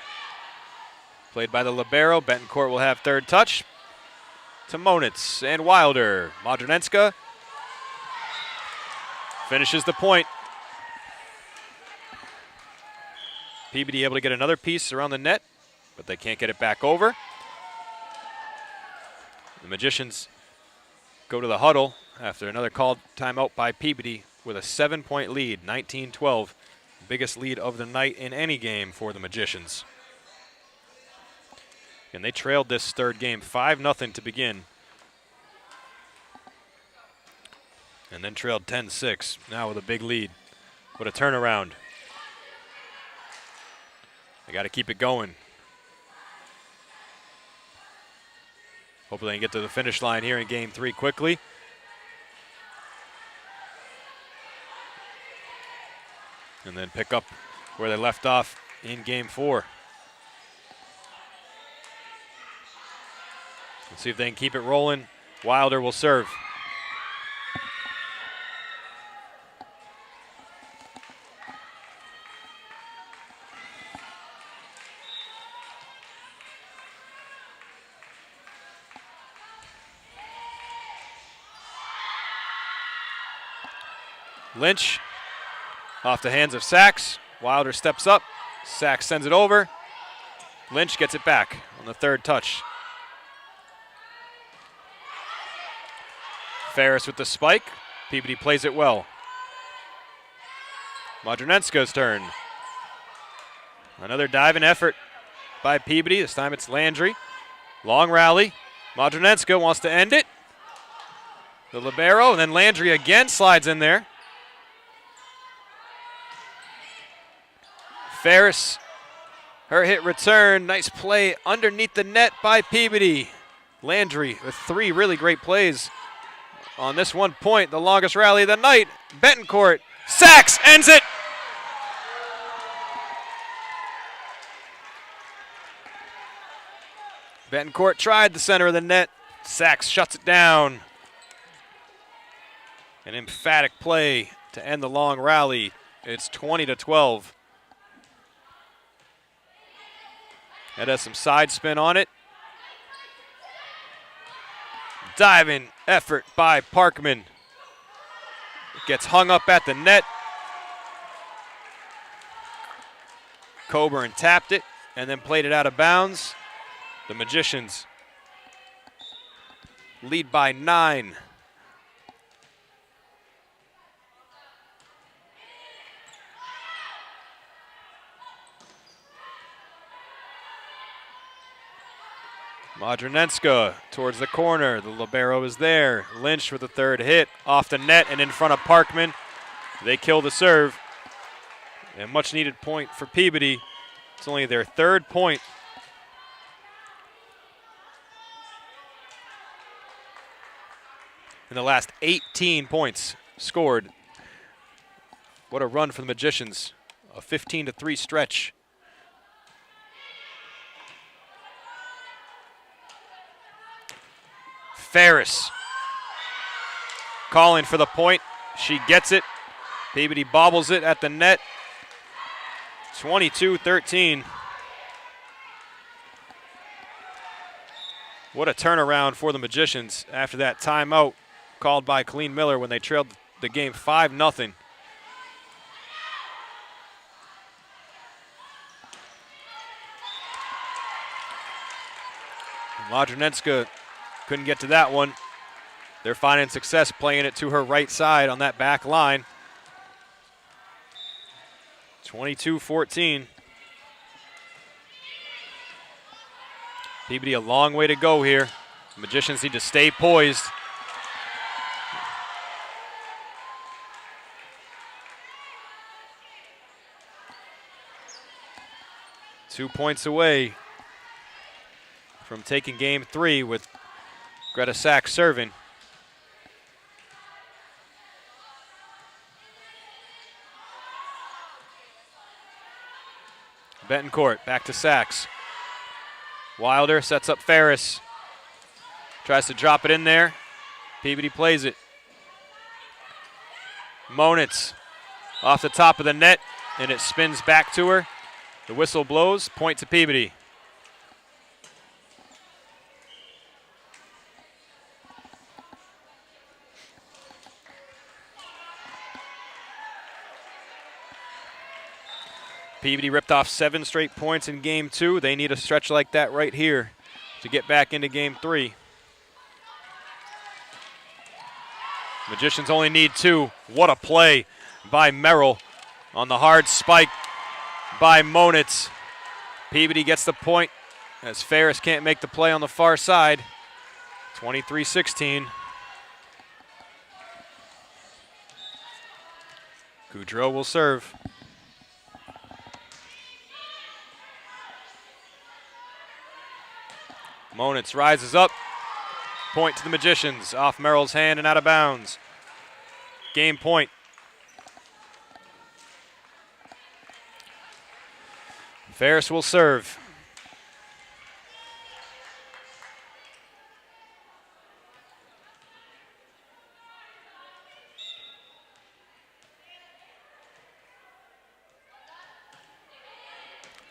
played by the libero. Betancourt will have third touch. To Monitz and Wilder. Modronenska finishes the point. Peabody able to get another piece around the net, but they can't get it back over. The Magicians go to the huddle after another called timeout by Peabody with a 7-point lead, 19-12. Biggest lead of the night in any game for the Magicians. And they trailed this third game 5-0 to begin. And then trailed 10-6, now with a big lead. What a turnaround. They got to keep it going. Hopefully they can get to the finish line here in game 3 quickly. And then pick up where they left off in game 4. Let's see if they can keep it rolling. Wilder will serve. Lynch off the hands of Sachs. Wilder steps up. Sachs sends it over. Lynch gets it back on the third touch. Ferris with the spike. Peabody plays it well. Modronenska's turn. Another diving effort by Peabody. This time it's Landry. Long rally. Modronenska wants to end it. The libero, and then Landry again slides in there. Ferris, her hit return. Nice play underneath the net by Peabody. Landry with 3 really great plays on this 1 point, the longest rally of the night. Betancourt, Sachs ends it. Betancourt tried the center of the net. Sachs shuts it down. An emphatic play to end the long rally. It's 20-12. That has some side spin on it. Diving effort by Parkman. It gets hung up at the net. Coburn tapped it and then played it out of bounds. The Magicians lead by 9. Modronenska towards the corner. The libero is there. Lynch with the third hit off the net and in front of Parkman. They kill the serve. A much needed point for Peabody. It's only their 3rd point. in the last 18 points scored. What a run for the Magicians. A 15-3 stretch. Ferris calling for the point. She gets it. Peabody bobbles it at the net. 22-13. What a turnaround for the Magicians after that timeout called by Colleen Miller when they trailed the game 5-0. Ladranenska couldn't get to that one. They're finding success playing it to her right side on that back line. 22-14. Peabody a long way to go here. The Magicians need to stay poised. Two points away from taking game 3 with Greta Sachs serving. Betancourt back to Sachs. Wilder sets up Ferris. Tries to drop it in there. Peabody plays it. Monitz off the top of the net, and it spins back to her. The whistle blows, point to Peabody. Peabody ripped off 7 straight points in game 2. They need a stretch like that right here to get back into game 3. Magicians only need 2. What a play by Merrill on the hard spike by Monitz. Peabody gets the point as Ferris can't make the play on the far side. 23-16. Goudreau will serve. Monitz rises up. Point to the Magicians. Off Merrill's hand and out of bounds. Game point. Ferris will serve.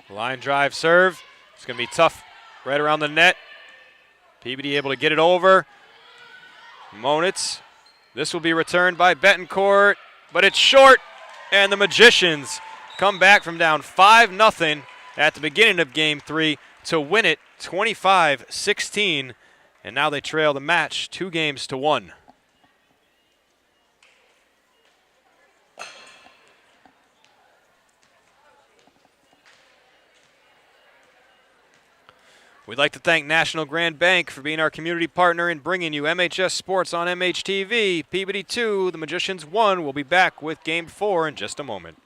Line drive serve. It's going to be tough right around the net. Peabody able to get it over. Monitz. This will be returned by Betancourt, but it's short, and the Magicians come back from down 5-0 at the beginning of game 3 to win it 25-16, and now they trail the match 2-1. We'd like to thank National Grand Bank for being our community partner in bringing you MHS Sports on MHTV. Peabody 2, the Magicians 1. We'll be back with Game 4 in just a moment.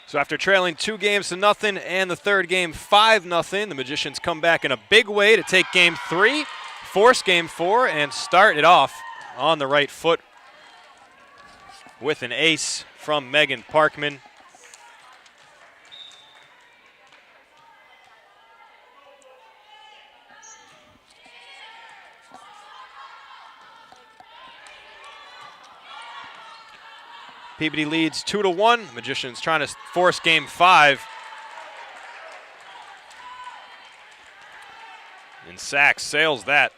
So after trailing 2-0 and the third game 5-0, the Magicians come back in a big way to take game 3, force game 4, and start it off on the right foot with an ace from Megan Parkman. Peabody leads 2-1. Magicians trying to force game 5. And Sachs sails that.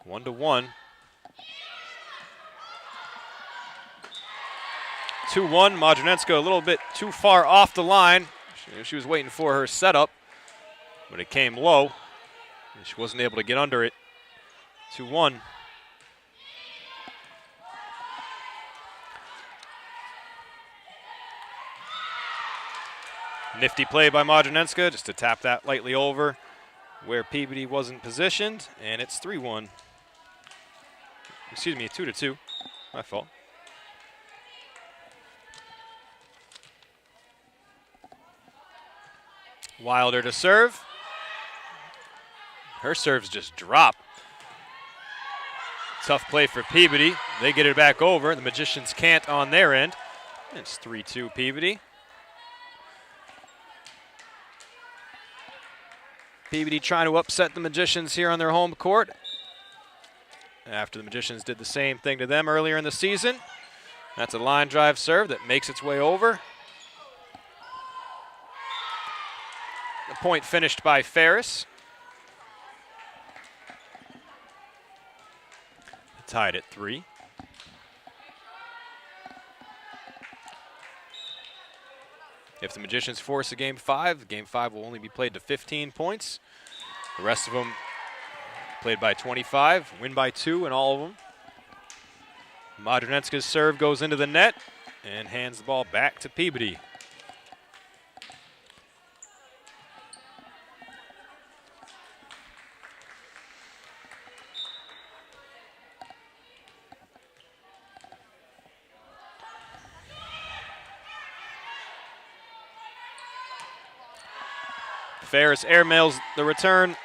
One to 1. 2-1. Modronetska a little bit too far off the line. She was waiting for her setup, but it came low. She wasn't able to get under it. 2-1. Nifty play by Modronetska just to tap that lightly over where Peabody wasn't positioned, and it's 3-1. Excuse me, 2-2. My fault. Wilder to serve. Her serves just drop. Tough play for Peabody. They get it back over. The Magicians can't on their end. It's 3-2 Peabody. Peabody trying to upset the Magicians here on their home court after the Magicians did the same thing to them earlier in the season. That's a line drive serve that makes its way over. The point finished by Ferris. Tied at 3. If the Magicians force a game 5 will only be played to 15 points. The rest of them played by 25, win by 2 in all of them. Modronetska's serve goes into the net and hands the ball back to Peabody. Ferris airmails the return.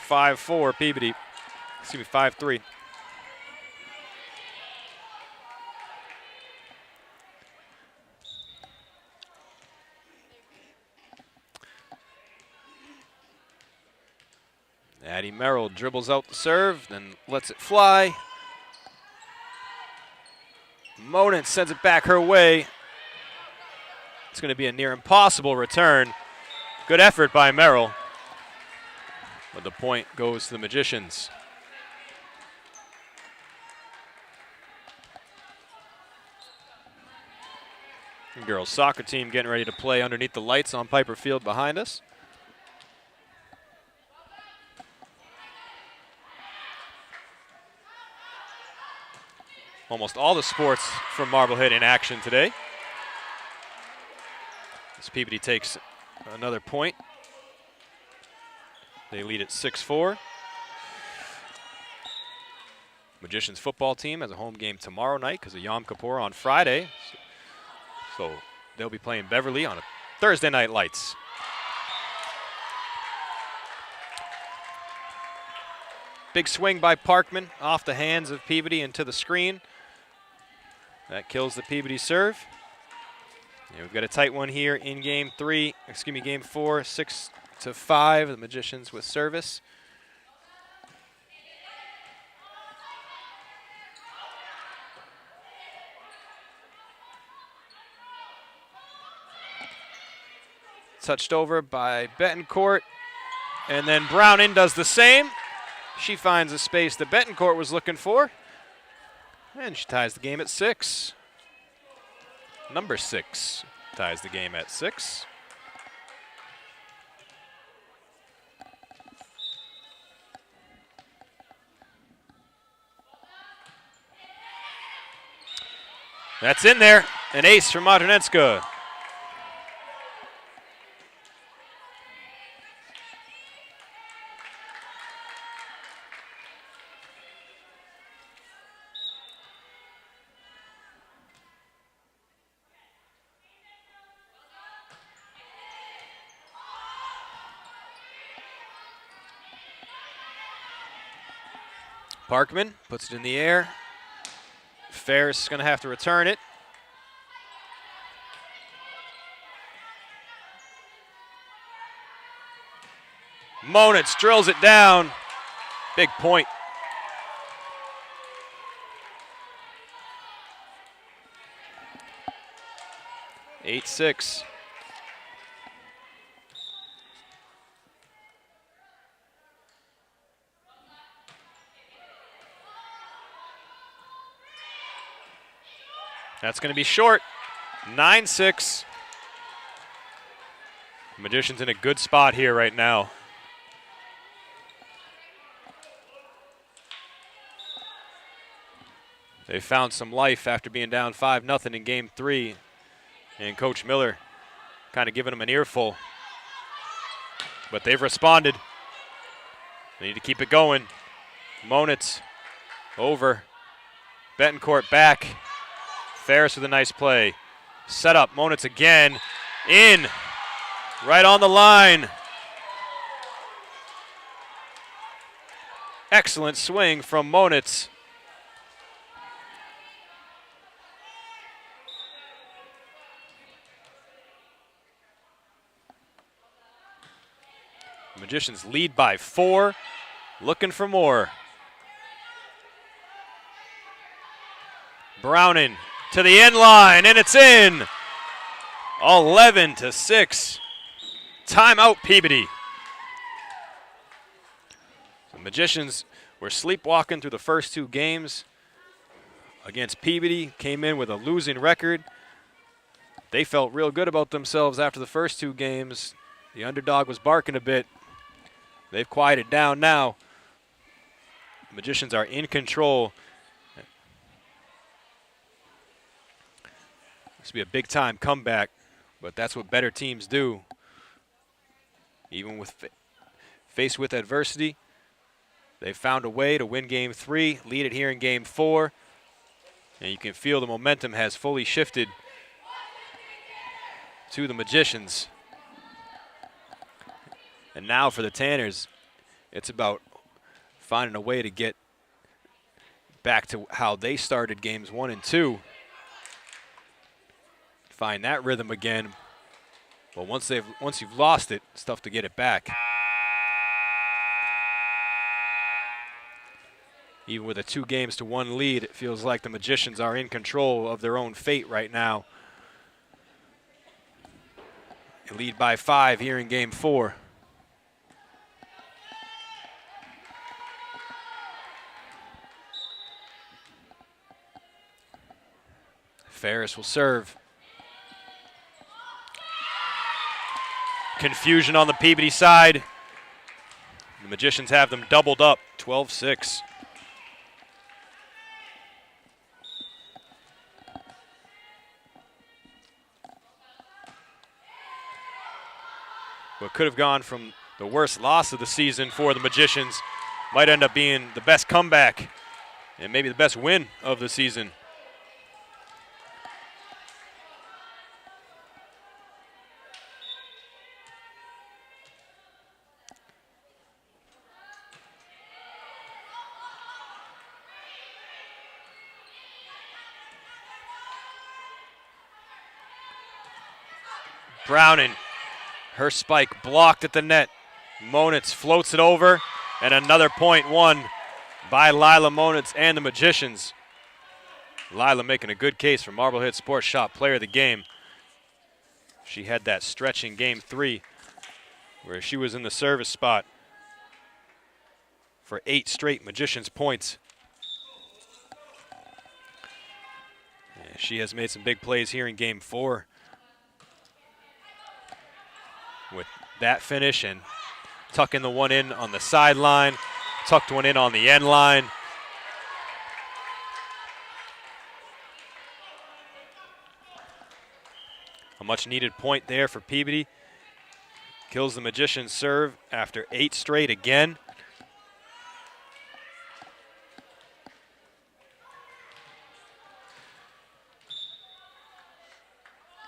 5-4 Peabody. Excuse me, 5-3. Addie Merrill dribbles out the serve, then lets it fly. Monin sends it back her way. It's going to be a near impossible return. Good effort by Merrill, but the point goes to the Magicians. The girls soccer team getting ready to play underneath the lights on Piper Field behind us. Almost all the sports from Marblehead in action today. As Peabody takes another point. They lead at 6-4. Magicians football team has a home game tomorrow night because of Yom Kippur on Friday. So they'll be playing Beverly on a Thursday night lights. Big swing by Parkman off the hands of Peabody into the screen. That kills the Peabody serve. Yeah, we've got a tight one here in game 4, 6-5. The Magicians with service. Touched over by Betancourt. And then Browning does the same. She finds a space that Betancourt was looking for. And she ties the game at 6. Number 6 ties the game at 6. That's in there. An ace for Modronetska. Parkman puts it in the air. Ferris is going to have to return it. Monitz drills it down. Big point. Eight, 6. That's going to be short. 9-6. Magicians in a good spot here right now. They found some life after being down 5-0 in game 3. And Coach Miller kind of giving them an earful. But they've responded. They need to keep it going. Monitz over. Betancourt back. Ferris with a nice play. Set up. Monitz again. In. Right on the line. Excellent swing from Monitz. Magicians lead by 4, looking for more. Browning to the end line, and it's in. 11-6. Timeout, Peabody. The Magicians were sleepwalking through the first 2 games against Peabody, came in with a losing record. They felt real good about themselves after the first 2 games. The underdog was barking a bit. They've quieted down now. The Magicians are in control. This will be a big-time comeback, but that's what better teams do. Even with faced with adversity, they've found a way to win game 3, lead it here in game 4, and you can feel the momentum has fully shifted to the Magicians. And now for the Tanners, it's about finding a way to get back to how they started games 1 and 2. Find that rhythm again. But once you've lost it, it's tough to get it back. Even with a 2-1 lead, it feels like the Magicians are in control of their own fate right now. They lead by 5 here in game 4. Ferris will serve. Confusion on the Peabody side. The Magicians have them doubled up, 12-6. What could have gone from the worst loss of the season for the Magicians might end up being the best comeback and maybe the best win of the season. Browning, her spike blocked at the net. Monitz floats it over, and another point won by Lila Monitz and the Magicians. Lila making a good case for Marblehead Sports Shop Player of the Game. She had that stretch in game 3 where she was in the service spot for 8 straight Magicians points. Yeah, she has made some big plays here in game 4. With that finish and tucking the one in on the sideline, tucked one in on the end line. A much needed point there for Peabody. Kills the Magicians' serve after 8 straight again.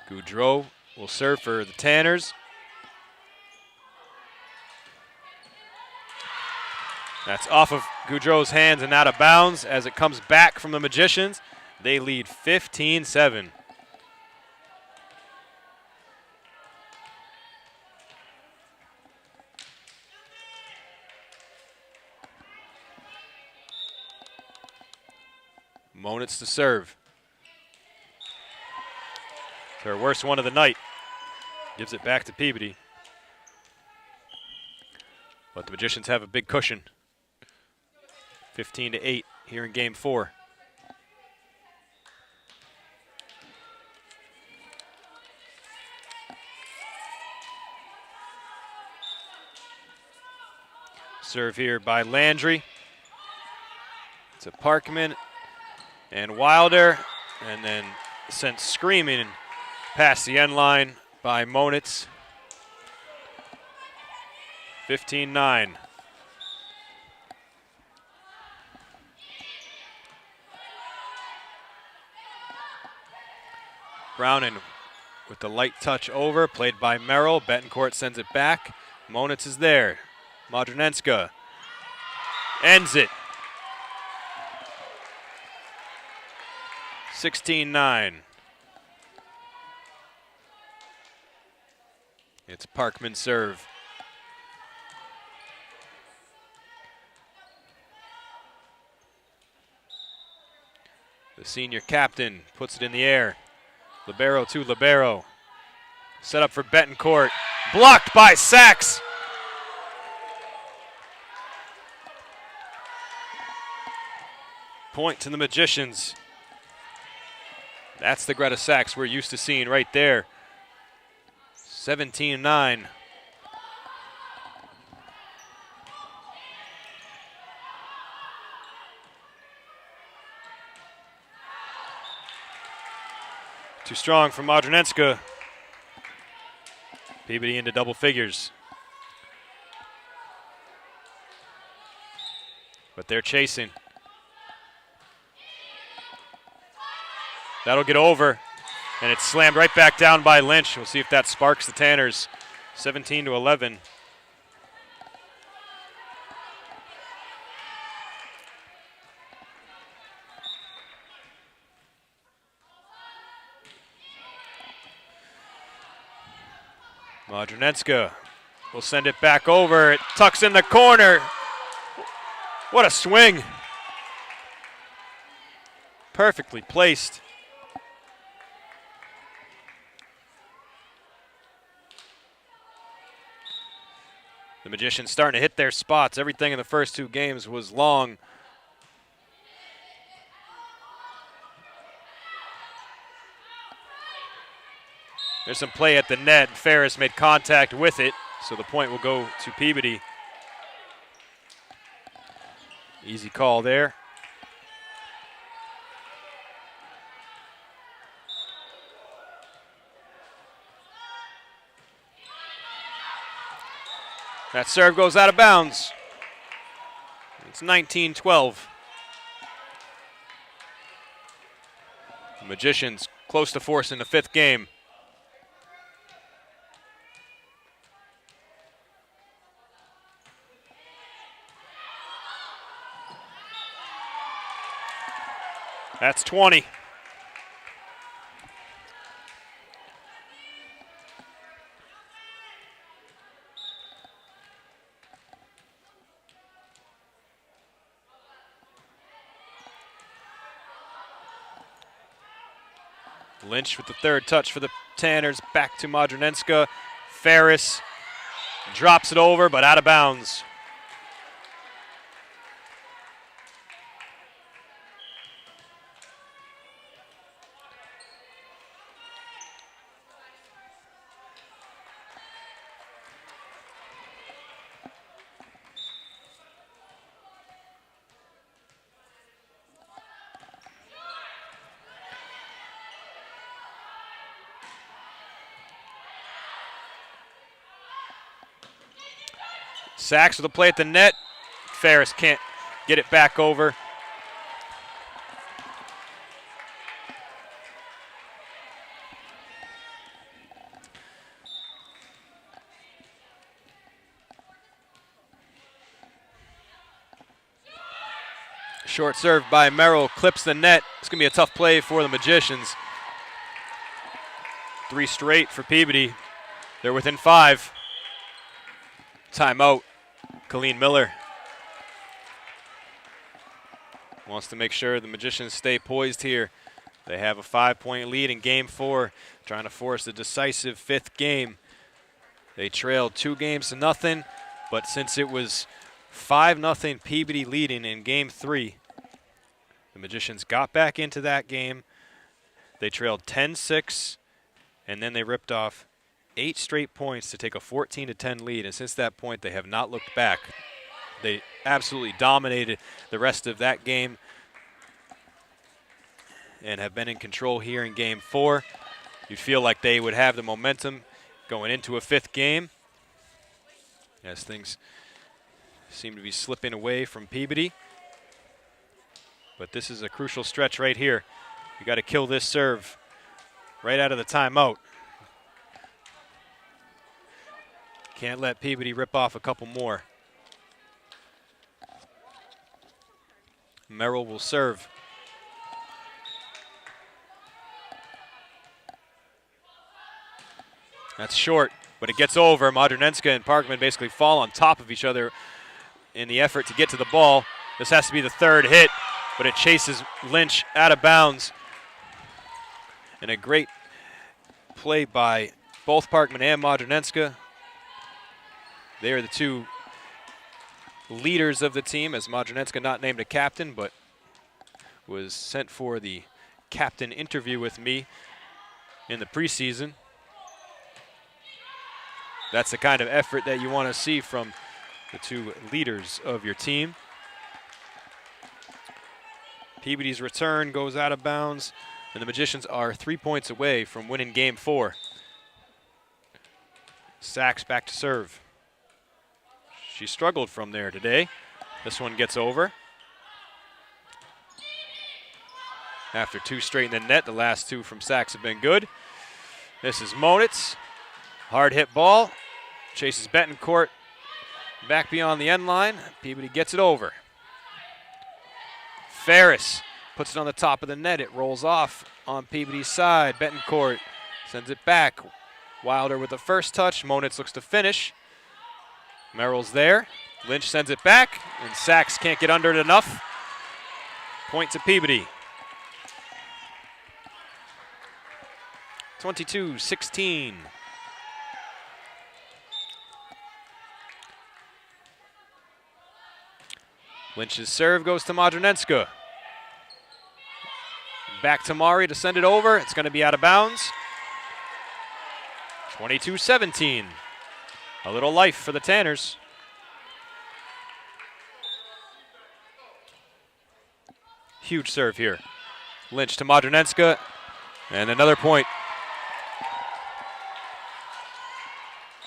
Goudreau will serve for the Tanners. That's off of Goudreau's hands and out of bounds as it comes back from the Magicians. They lead 15-7. Monitz to serve. It's her worst one of the night. Gives it back to Peabody. But the Magicians have a big cushion. 15-8 here in game 4. Serve here by Landry. It's a Parkman and Wilder, and then sent screaming past the end line by Monitz. 15-9. Browning with the light touch over, played by Merrill. Betancourt sends it back. Monitz is there. Modronenska ends it. 16-9. It's Parkman's serve. The senior captain puts it in the air. Libero to Libero. Set up for Betancourt. Blocked by Sachs. Point to the Magicians. That's the Greta Sachs we're used to seeing right there. 17-9. Too strong for Modronenska. Peabody into double figures. But they're chasing. That'll get over, and it's slammed right back down by Lynch. We'll see if that sparks the Tanners. 17-11. Modronenska will send it back over. It tucks in the corner. What a swing. Perfectly placed. The Magicians starting to hit their spots. Everything in the first 2 games was long. There's some play at the net. Ferris made contact with it, so the point will go to Peabody. Easy call there. That serve goes out of bounds. It's 19-12. The Magicians close to forcing the 5th game. That's 20. Lynch with the 3rd touch for the Tanners. Back to Modronenska. Ferris drops it over, but out of bounds. Sachs with a play at the net. Ferris can't get it back over. Short serve by Merrill, clips the net. It's going to be a tough play for the Magicians. 3 straight for Peabody. They're within 5. Timeout. Colleen Miller wants to make sure the Magicians stay poised here. They have a 5-point lead in Game 4, trying to force a decisive 5th game. They trailed 2 games to nothing, but since it was 5-0 Peabody leading in Game 3, the Magicians got back into that game. They trailed 10-6, and then they ripped off 8 straight points to take a 14-10 lead, and since that point they have not looked back. They absolutely dominated the rest of that game and have been in control here in Game 4. You'd feel like they would have the momentum going into a 5th game, as things seem to be slipping away from Peabody. But this is a crucial stretch right here. You got to kill this serve right out of the timeout. Can't let Peabody rip off a couple more. Merrill will serve. That's short, but it gets over. Modernenska and Parkman basically fall on top of each other in the effort to get to the ball. This has to be the 3rd hit, but it chases Lynch out of bounds. And a great play by both Parkman and Modernenska. They are the 2 leaders of the team, as Modernenska not named a captain, but was sent for the captain interview with me in the preseason. That's the kind of effort that you want to see from the 2 leaders of your team. Peabody's return goes out of bounds, and the Magicians are 3 points away from winning Game 4. Sachs back to serve. She struggled from there today. This one gets over. After 2 straight in the net, the last 2 from Sachs have been good. This is Monitz. Hard hit ball. Chases Betancourt back beyond the end line. Peabody gets it over. Ferris puts it on the top of the net. It rolls off on Peabody's side. Betancourt sends it back. Wilder with the first touch. Monitz looks to finish. Merrill's there. Lynch sends it back, and Sachs can't get under it enough. Point to Peabody. 22-16. Lynch's serve goes to Modernenska. Back to Mari to send it over. It's going to be out of bounds. 22-17. A little life for the Tanners. Huge serve here. Lynch to Modernenska, and another point.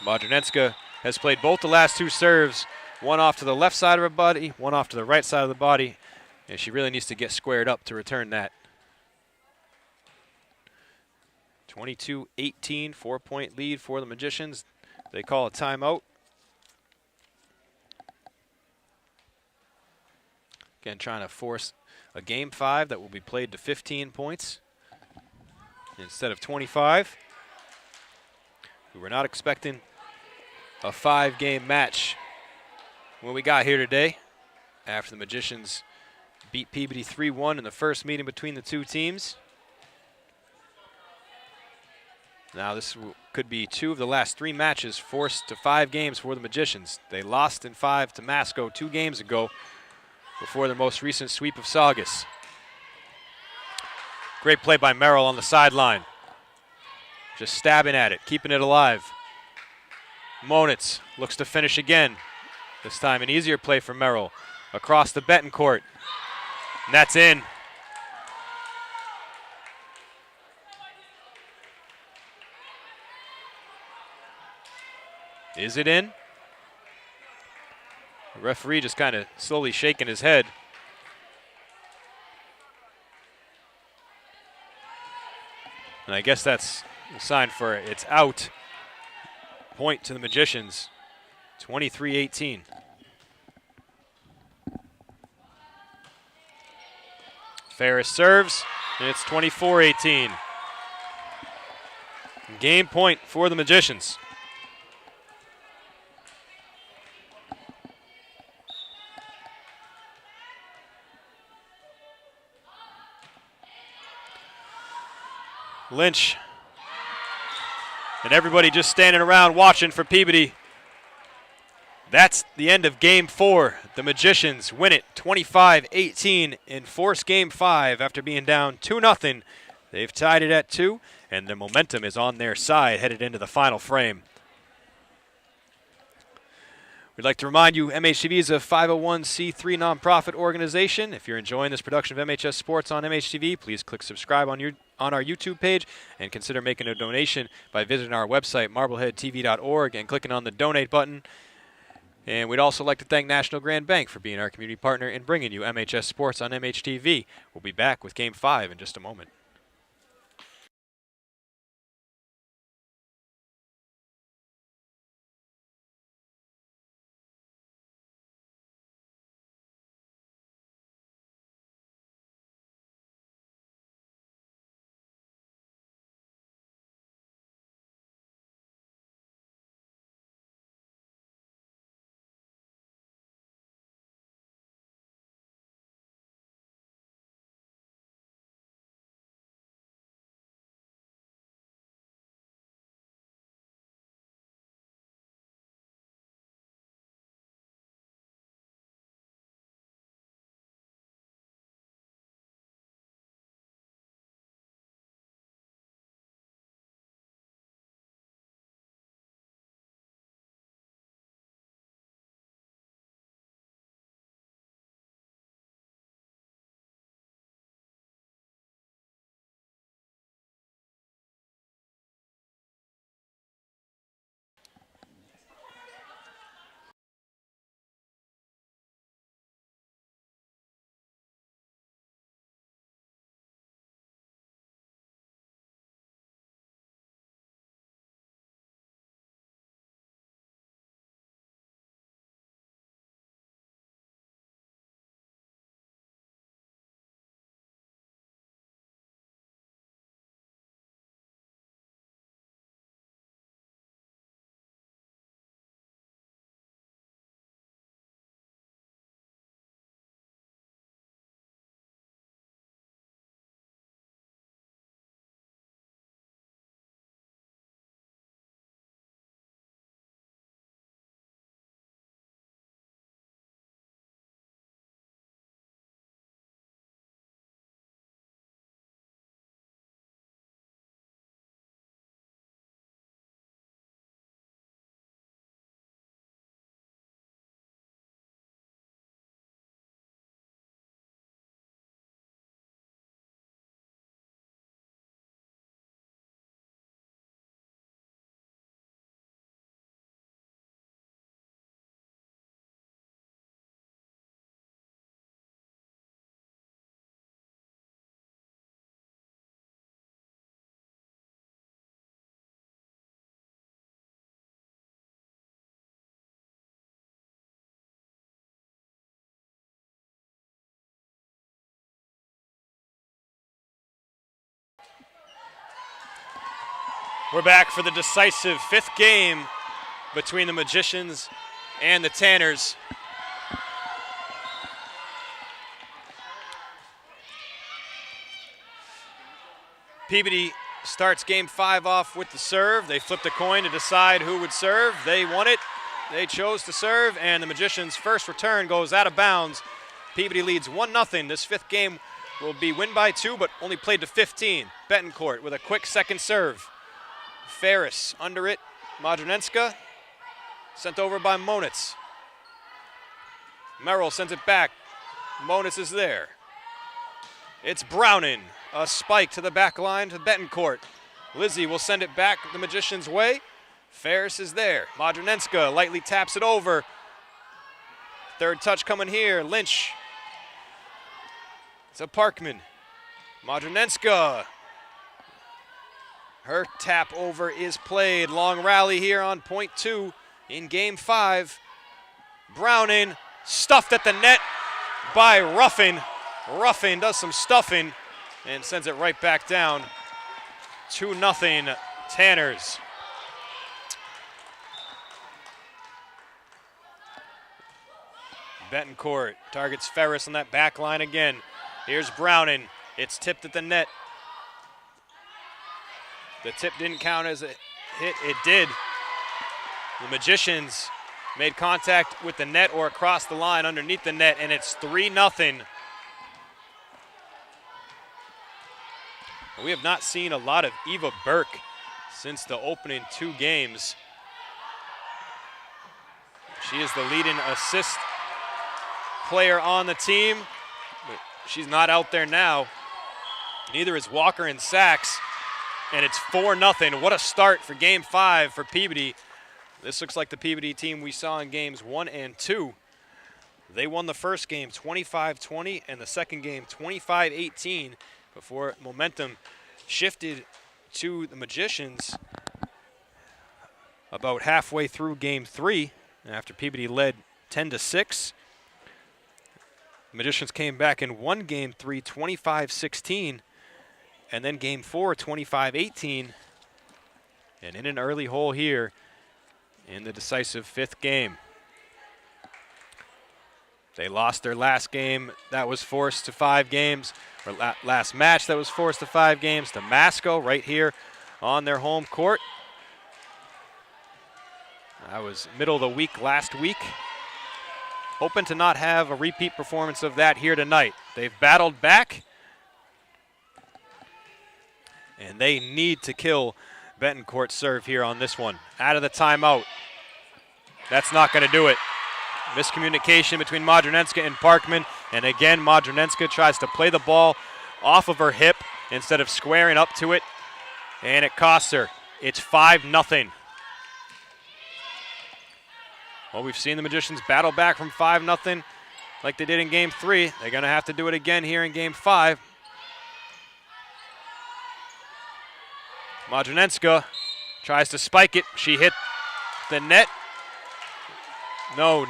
Modernenska has played both the last 2 serves, one off to the left side of her body, one off to the right side of the body, and she really needs to get squared up to return that. 22-18, 4-point lead for the Magicians. They call a timeout. Again, trying to force a Game 5 that will be played to 15 points instead of 25. We were not expecting a 5-game match when we got here today, after the Magicians beat Peabody 3-1 in the first meeting between the 2 teams. Now this could be 2 of the last 3 matches forced to 5 games for the Magicians. They lost in 5 to Masco 2 games ago before their most recent sweep of Saugus. Great play by Merrill on the sideline. Just stabbing at it, keeping it alive. Monitz looks to finish again. This time an easier play for Merrill. Across the Betancourt. And that's in. Is it in? The referee just kind of slowly shaking his head. And I guess that's a sign for it's out. Point to the Magicians. 23-18. Ferris serves, and it's 24-18. Game point for the Magicians. Lynch and everybody just standing around watching for Peabody. That's the end of Game 4. The Magicians win it 25-18 and force Game 5 after being down 2-0. They've tied it at 2, and the momentum is on their side headed into the final frame. We'd like to remind you, MHTV is a 501c3 nonprofit organization. If you're enjoying this production of MHS Sports on MHTV, please click subscribe on our YouTube page and consider making a donation by visiting our website, marbleheadtv.org, and clicking on the donate button. And we'd also like to thank National Grand Bank for being our community partner in bringing you MHS Sports on MHTV. We'll be back with Game 5 in just a moment. We're back for the decisive 5th game between the Magicians and the Tanners. Peabody starts Game 5 off with the serve. They flipped a coin to decide who would serve. They won it. They chose to serve, and the Magicians' first return goes out of bounds. Peabody leads 1-0. This 5th game will be win by 2, but only played to 15. Betancourt with a quick second serve. Ferris under it. Madronenska sent over by Monitz. Merrill sends it back. Monitz is there. It's Browning. A spike to the back line to Betancourt. Lizzie will send it back the Magicians' way. Ferris is there. Madronenska lightly taps it over. Third touch coming here. Lynch. It's a Parkman. Madronenska. Her tap over is played. Long rally here on point 2 in Game 5. Browning stuffed at the net by Ruffin. Ruffin does some stuffing and sends it right back down. 2-0 Tanners. Betancourt targets Ferris on that back line again. Here's Browning. It's tipped at the net. The tip didn't count as a hit. It did. The Magicians made contact with the net or across the line underneath the net, and it's 3-0. We have not seen a lot of Eva Burke since the opening 2 games. She is the leading assist player on the team, but she's not out there now. Neither is Walker and Sachs, and it's 4-0. What a start for Game 5 for Peabody. This looks like the Peabody team we saw in Games 1 and 2. They won the first game 25-20 and the second game 25-18 before momentum shifted to the Magicians about halfway through Game 3 after Peabody led 10-6. Magicians came back and won Game 3 25-16, and then Game 4 25-18, and in an early hole here in the decisive 5th game. They lost their last game that was forced to 5 games, or last match that was forced to 5 games, to Masco right here on their home court. That was middle of the week last week. Hoping to not have a repeat performance of that here tonight. They've battled back, and they need to kill Betancourt's serve here on this one. Out of the timeout. That's not going to do it. Miscommunication between Modronenska and Parkman, and again Modronenska tries to play the ball off of her hip instead of squaring up to it, and it costs her. It's 5-0. Well, we've seen the Magicians battle back from 5-0 like they did in Game 3. They're going to have to do it again here in Game 5. Modronenska tries to spike it. She hit the net. No,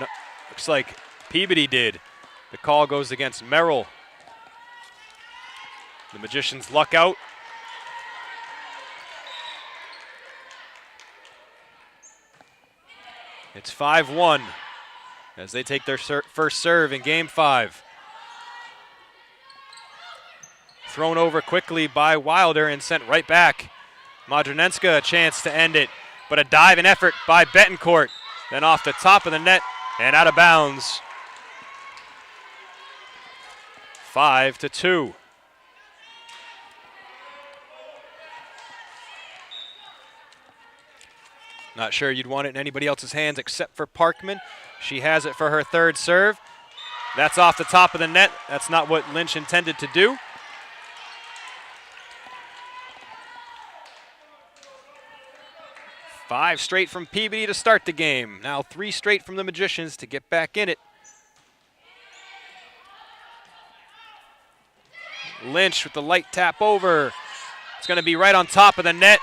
looks like Peabody did. The call goes against Merrill. The Magicians luck out. It's 5-1 as they take their first serve in Game 5. Thrown over quickly by Wilder and sent right back. Modronenska a chance to end it, but a dive and effort by Betancourt. Then off the top of the net and out of bounds. 5-2. Not sure you'd want it in anybody else's hands except for Parkman. She has it for her third serve. That's off the top of the net. That's not what Lynch intended to do. Five straight from Peabody to start the game. Now 3 straight from the Magicians to get back in it. Lynch with the light tap over. It's going to be right on top of the net.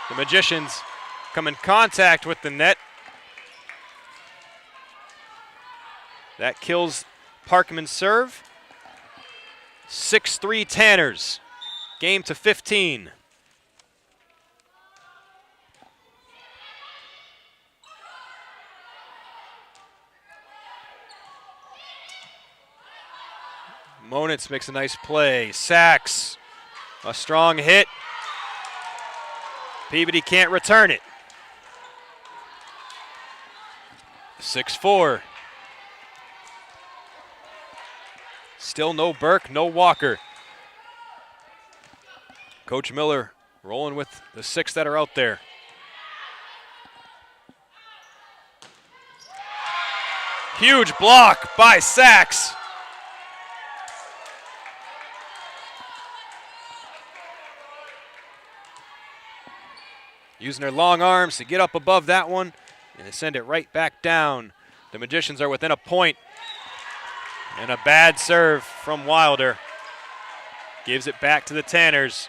The Magicians come in contact with the net. That kills Parkman's serve. 6-3 Tanners. Game to 15. Monitz makes a nice play. Sachs, a strong hit. Peabody can't return it. 6-4. Still no Burke, no Walker. Coach Miller rolling with the 6 that are out there. Huge block by Sachs. Using their long arms to get up above that one, and they send it right back down. The Magicians are within a point. And a bad serve from Wilder. Gives it back to the Tanners.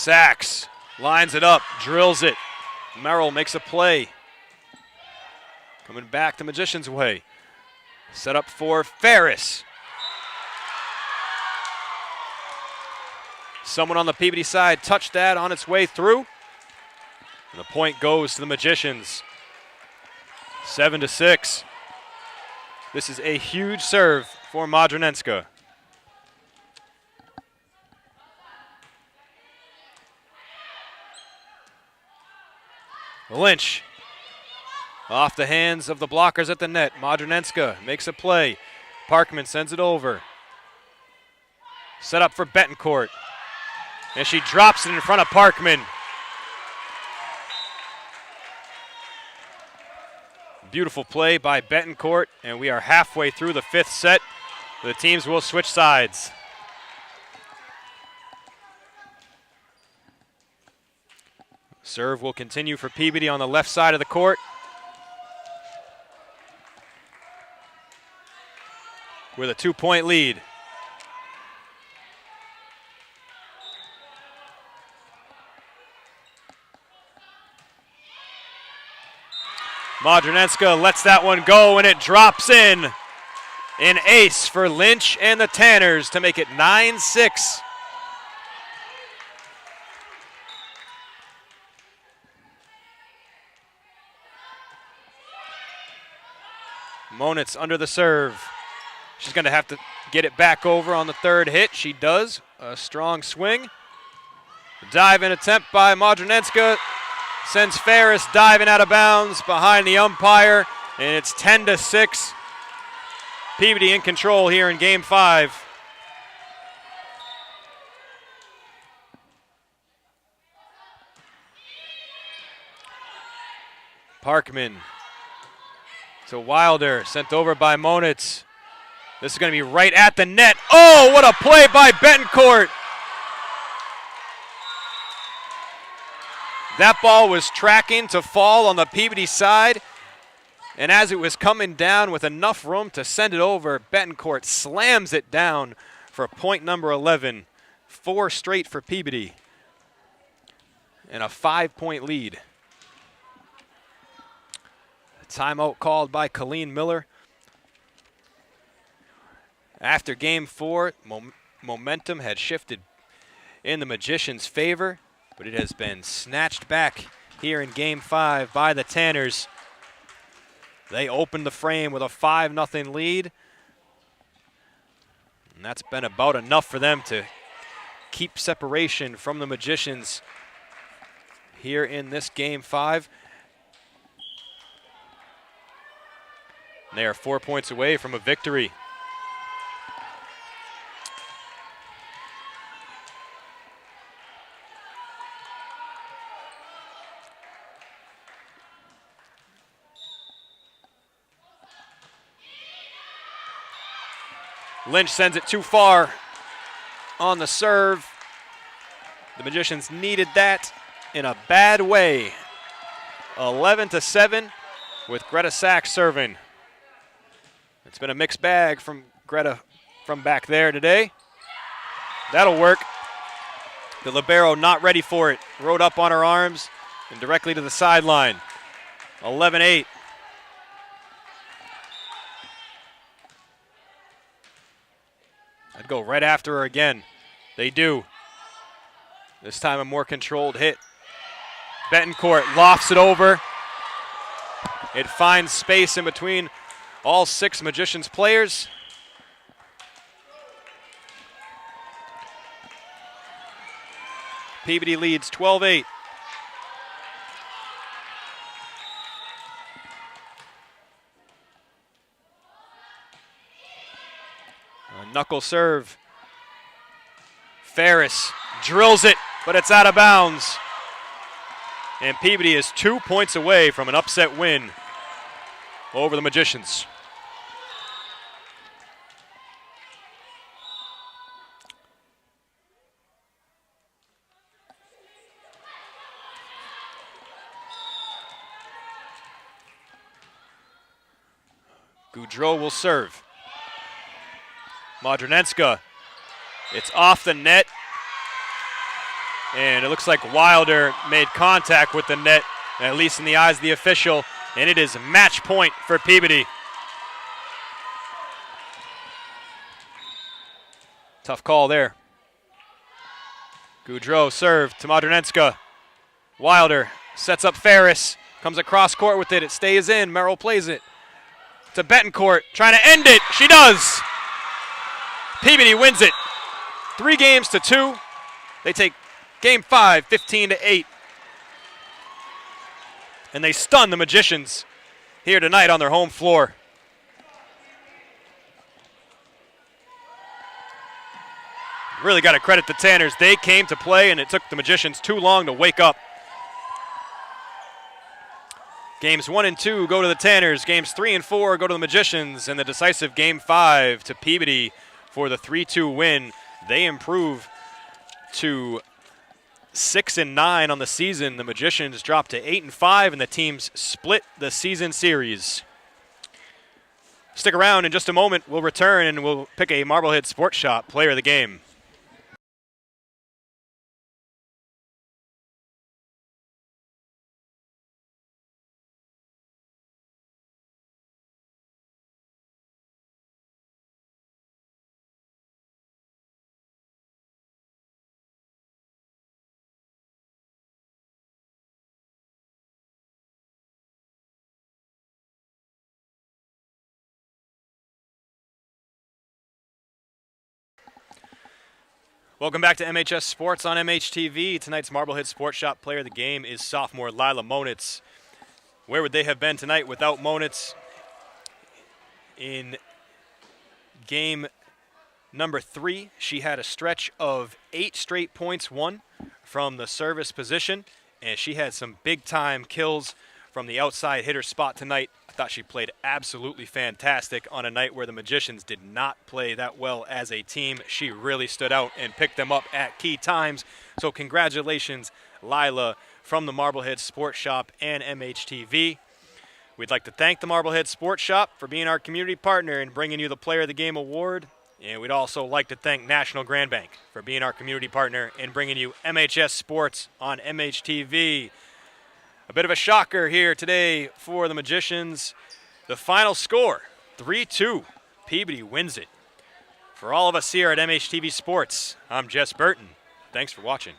Sachs lines it up, drills it. Merrill makes a play. Coming back the Magicians' way. Set up for Ferris. Someone on the Peabody side touched that on its way through. And the point goes to the Magicians. 7-6. This is a huge serve for Modronenska. Lynch off the hands of the blockers at the net. Modronenska makes a play. Parkman sends it over. Set up for Betancourt. And she drops it in front of Parkman. Beautiful play by Betancourt, and we are halfway through the 5th set. The teams will switch sides. Serve will continue for Peabody on the left side of the court. With a 2-point lead. Modronenska lets that one go, and it drops in. An ace for Lynch and the Tanners to make it 9-6. Monitz under the serve. She's going to have to get it back over on the 3rd hit. She does. A strong swing. Dive-in attempt by Modronenska. Sends Ferris diving out of bounds behind the umpire, and it's 10-6. Peabody in control here in Game 5. Parkman to Wilder, sent over by Monitz. This is going to be right at the net. Oh, what a play by Betancourt! That ball was tracking to fall on the Peabody side, and as it was coming down with enough room to send it over, Betancourt slams it down for point number 11. 4 straight for Peabody, and a 5-point lead. Timeout called by Colleen Miller. After Game 4, momentum had shifted in the Magicians' favor, but it has been snatched back here in Game 5 by the Tanners. They opened the frame with a 5-0 lead, and that's been about enough for them to keep separation from the Magicians here in this Game 5. They are 4 points away from a victory. Lynch sends it too far on the serve. The Magicians needed that in a bad way. 11-7 with Greta Sachs serving. It's been a mixed bag from Greta from back there today. That'll work. The libero not ready for it. Rode up on her arms and directly to the sideline. 11-8. I'd go right after her again. They do. This time a more controlled hit. Betancourt lofts it over. It finds space in between all 6 Magicians players. Peabody leads 12-8. A knuckle serve. Ferris drills it, but it's out of bounds. And Peabody is 2 points away from an upset win over the Magicians. Goudreau will serve. Modronenska. It's off the net. And it looks like Wilder made contact with the net, at least in the eyes of the official, and it is match point for Peabody. Tough call there. Goudreau serve to Modernenska. Wilder sets up Ferris, comes across court with it. It stays in. Merrill plays it to Betancourt, trying to end it. She does. Peabody wins it 3-2. They take game 5, 15-8. And they stun the Magicians here tonight on their home floor. Really got to credit the Tanners. They came to play, and it took the Magicians too long to wake up. Games 1 and 2 go to the Tanners. Games 3 and 4 go to the Magicians. And the decisive game 5 to Peabody for the 3-2 win. They improve to 6-9 on the season. The Magicians drop to 8-5, and the teams split the season series. Stick around in just a moment. We'll return, and we'll pick a Marblehead Sports Shop player of the game. Welcome back to MHS Sports on MHTV. Tonight's Marblehead Sports Shop player of the game is sophomore Lila Monitz. Where would they have been tonight without Monitz? In game number 3, she had a stretch of 8 straight points won from the service position, and she had some big-time kills from the outside hitter spot tonight. I thought she played absolutely fantastic on a night where the Magicians did not play that well as a team. She really stood out and picked them up at key times. So congratulations, Lila, from the Marblehead Sports Shop and MHTV. We'd like to thank the Marblehead Sports Shop for being our community partner and bringing you the Player of the Game award. And we'd also like to thank National Grand Bank for being our community partner and bringing you MHS Sports on MHTV. A bit of a shocker here today for the Magicians. The final score, 3-2. Peabody wins it. For all of us here at MHTV Sports, I'm Jess Burton. Thanks for watching.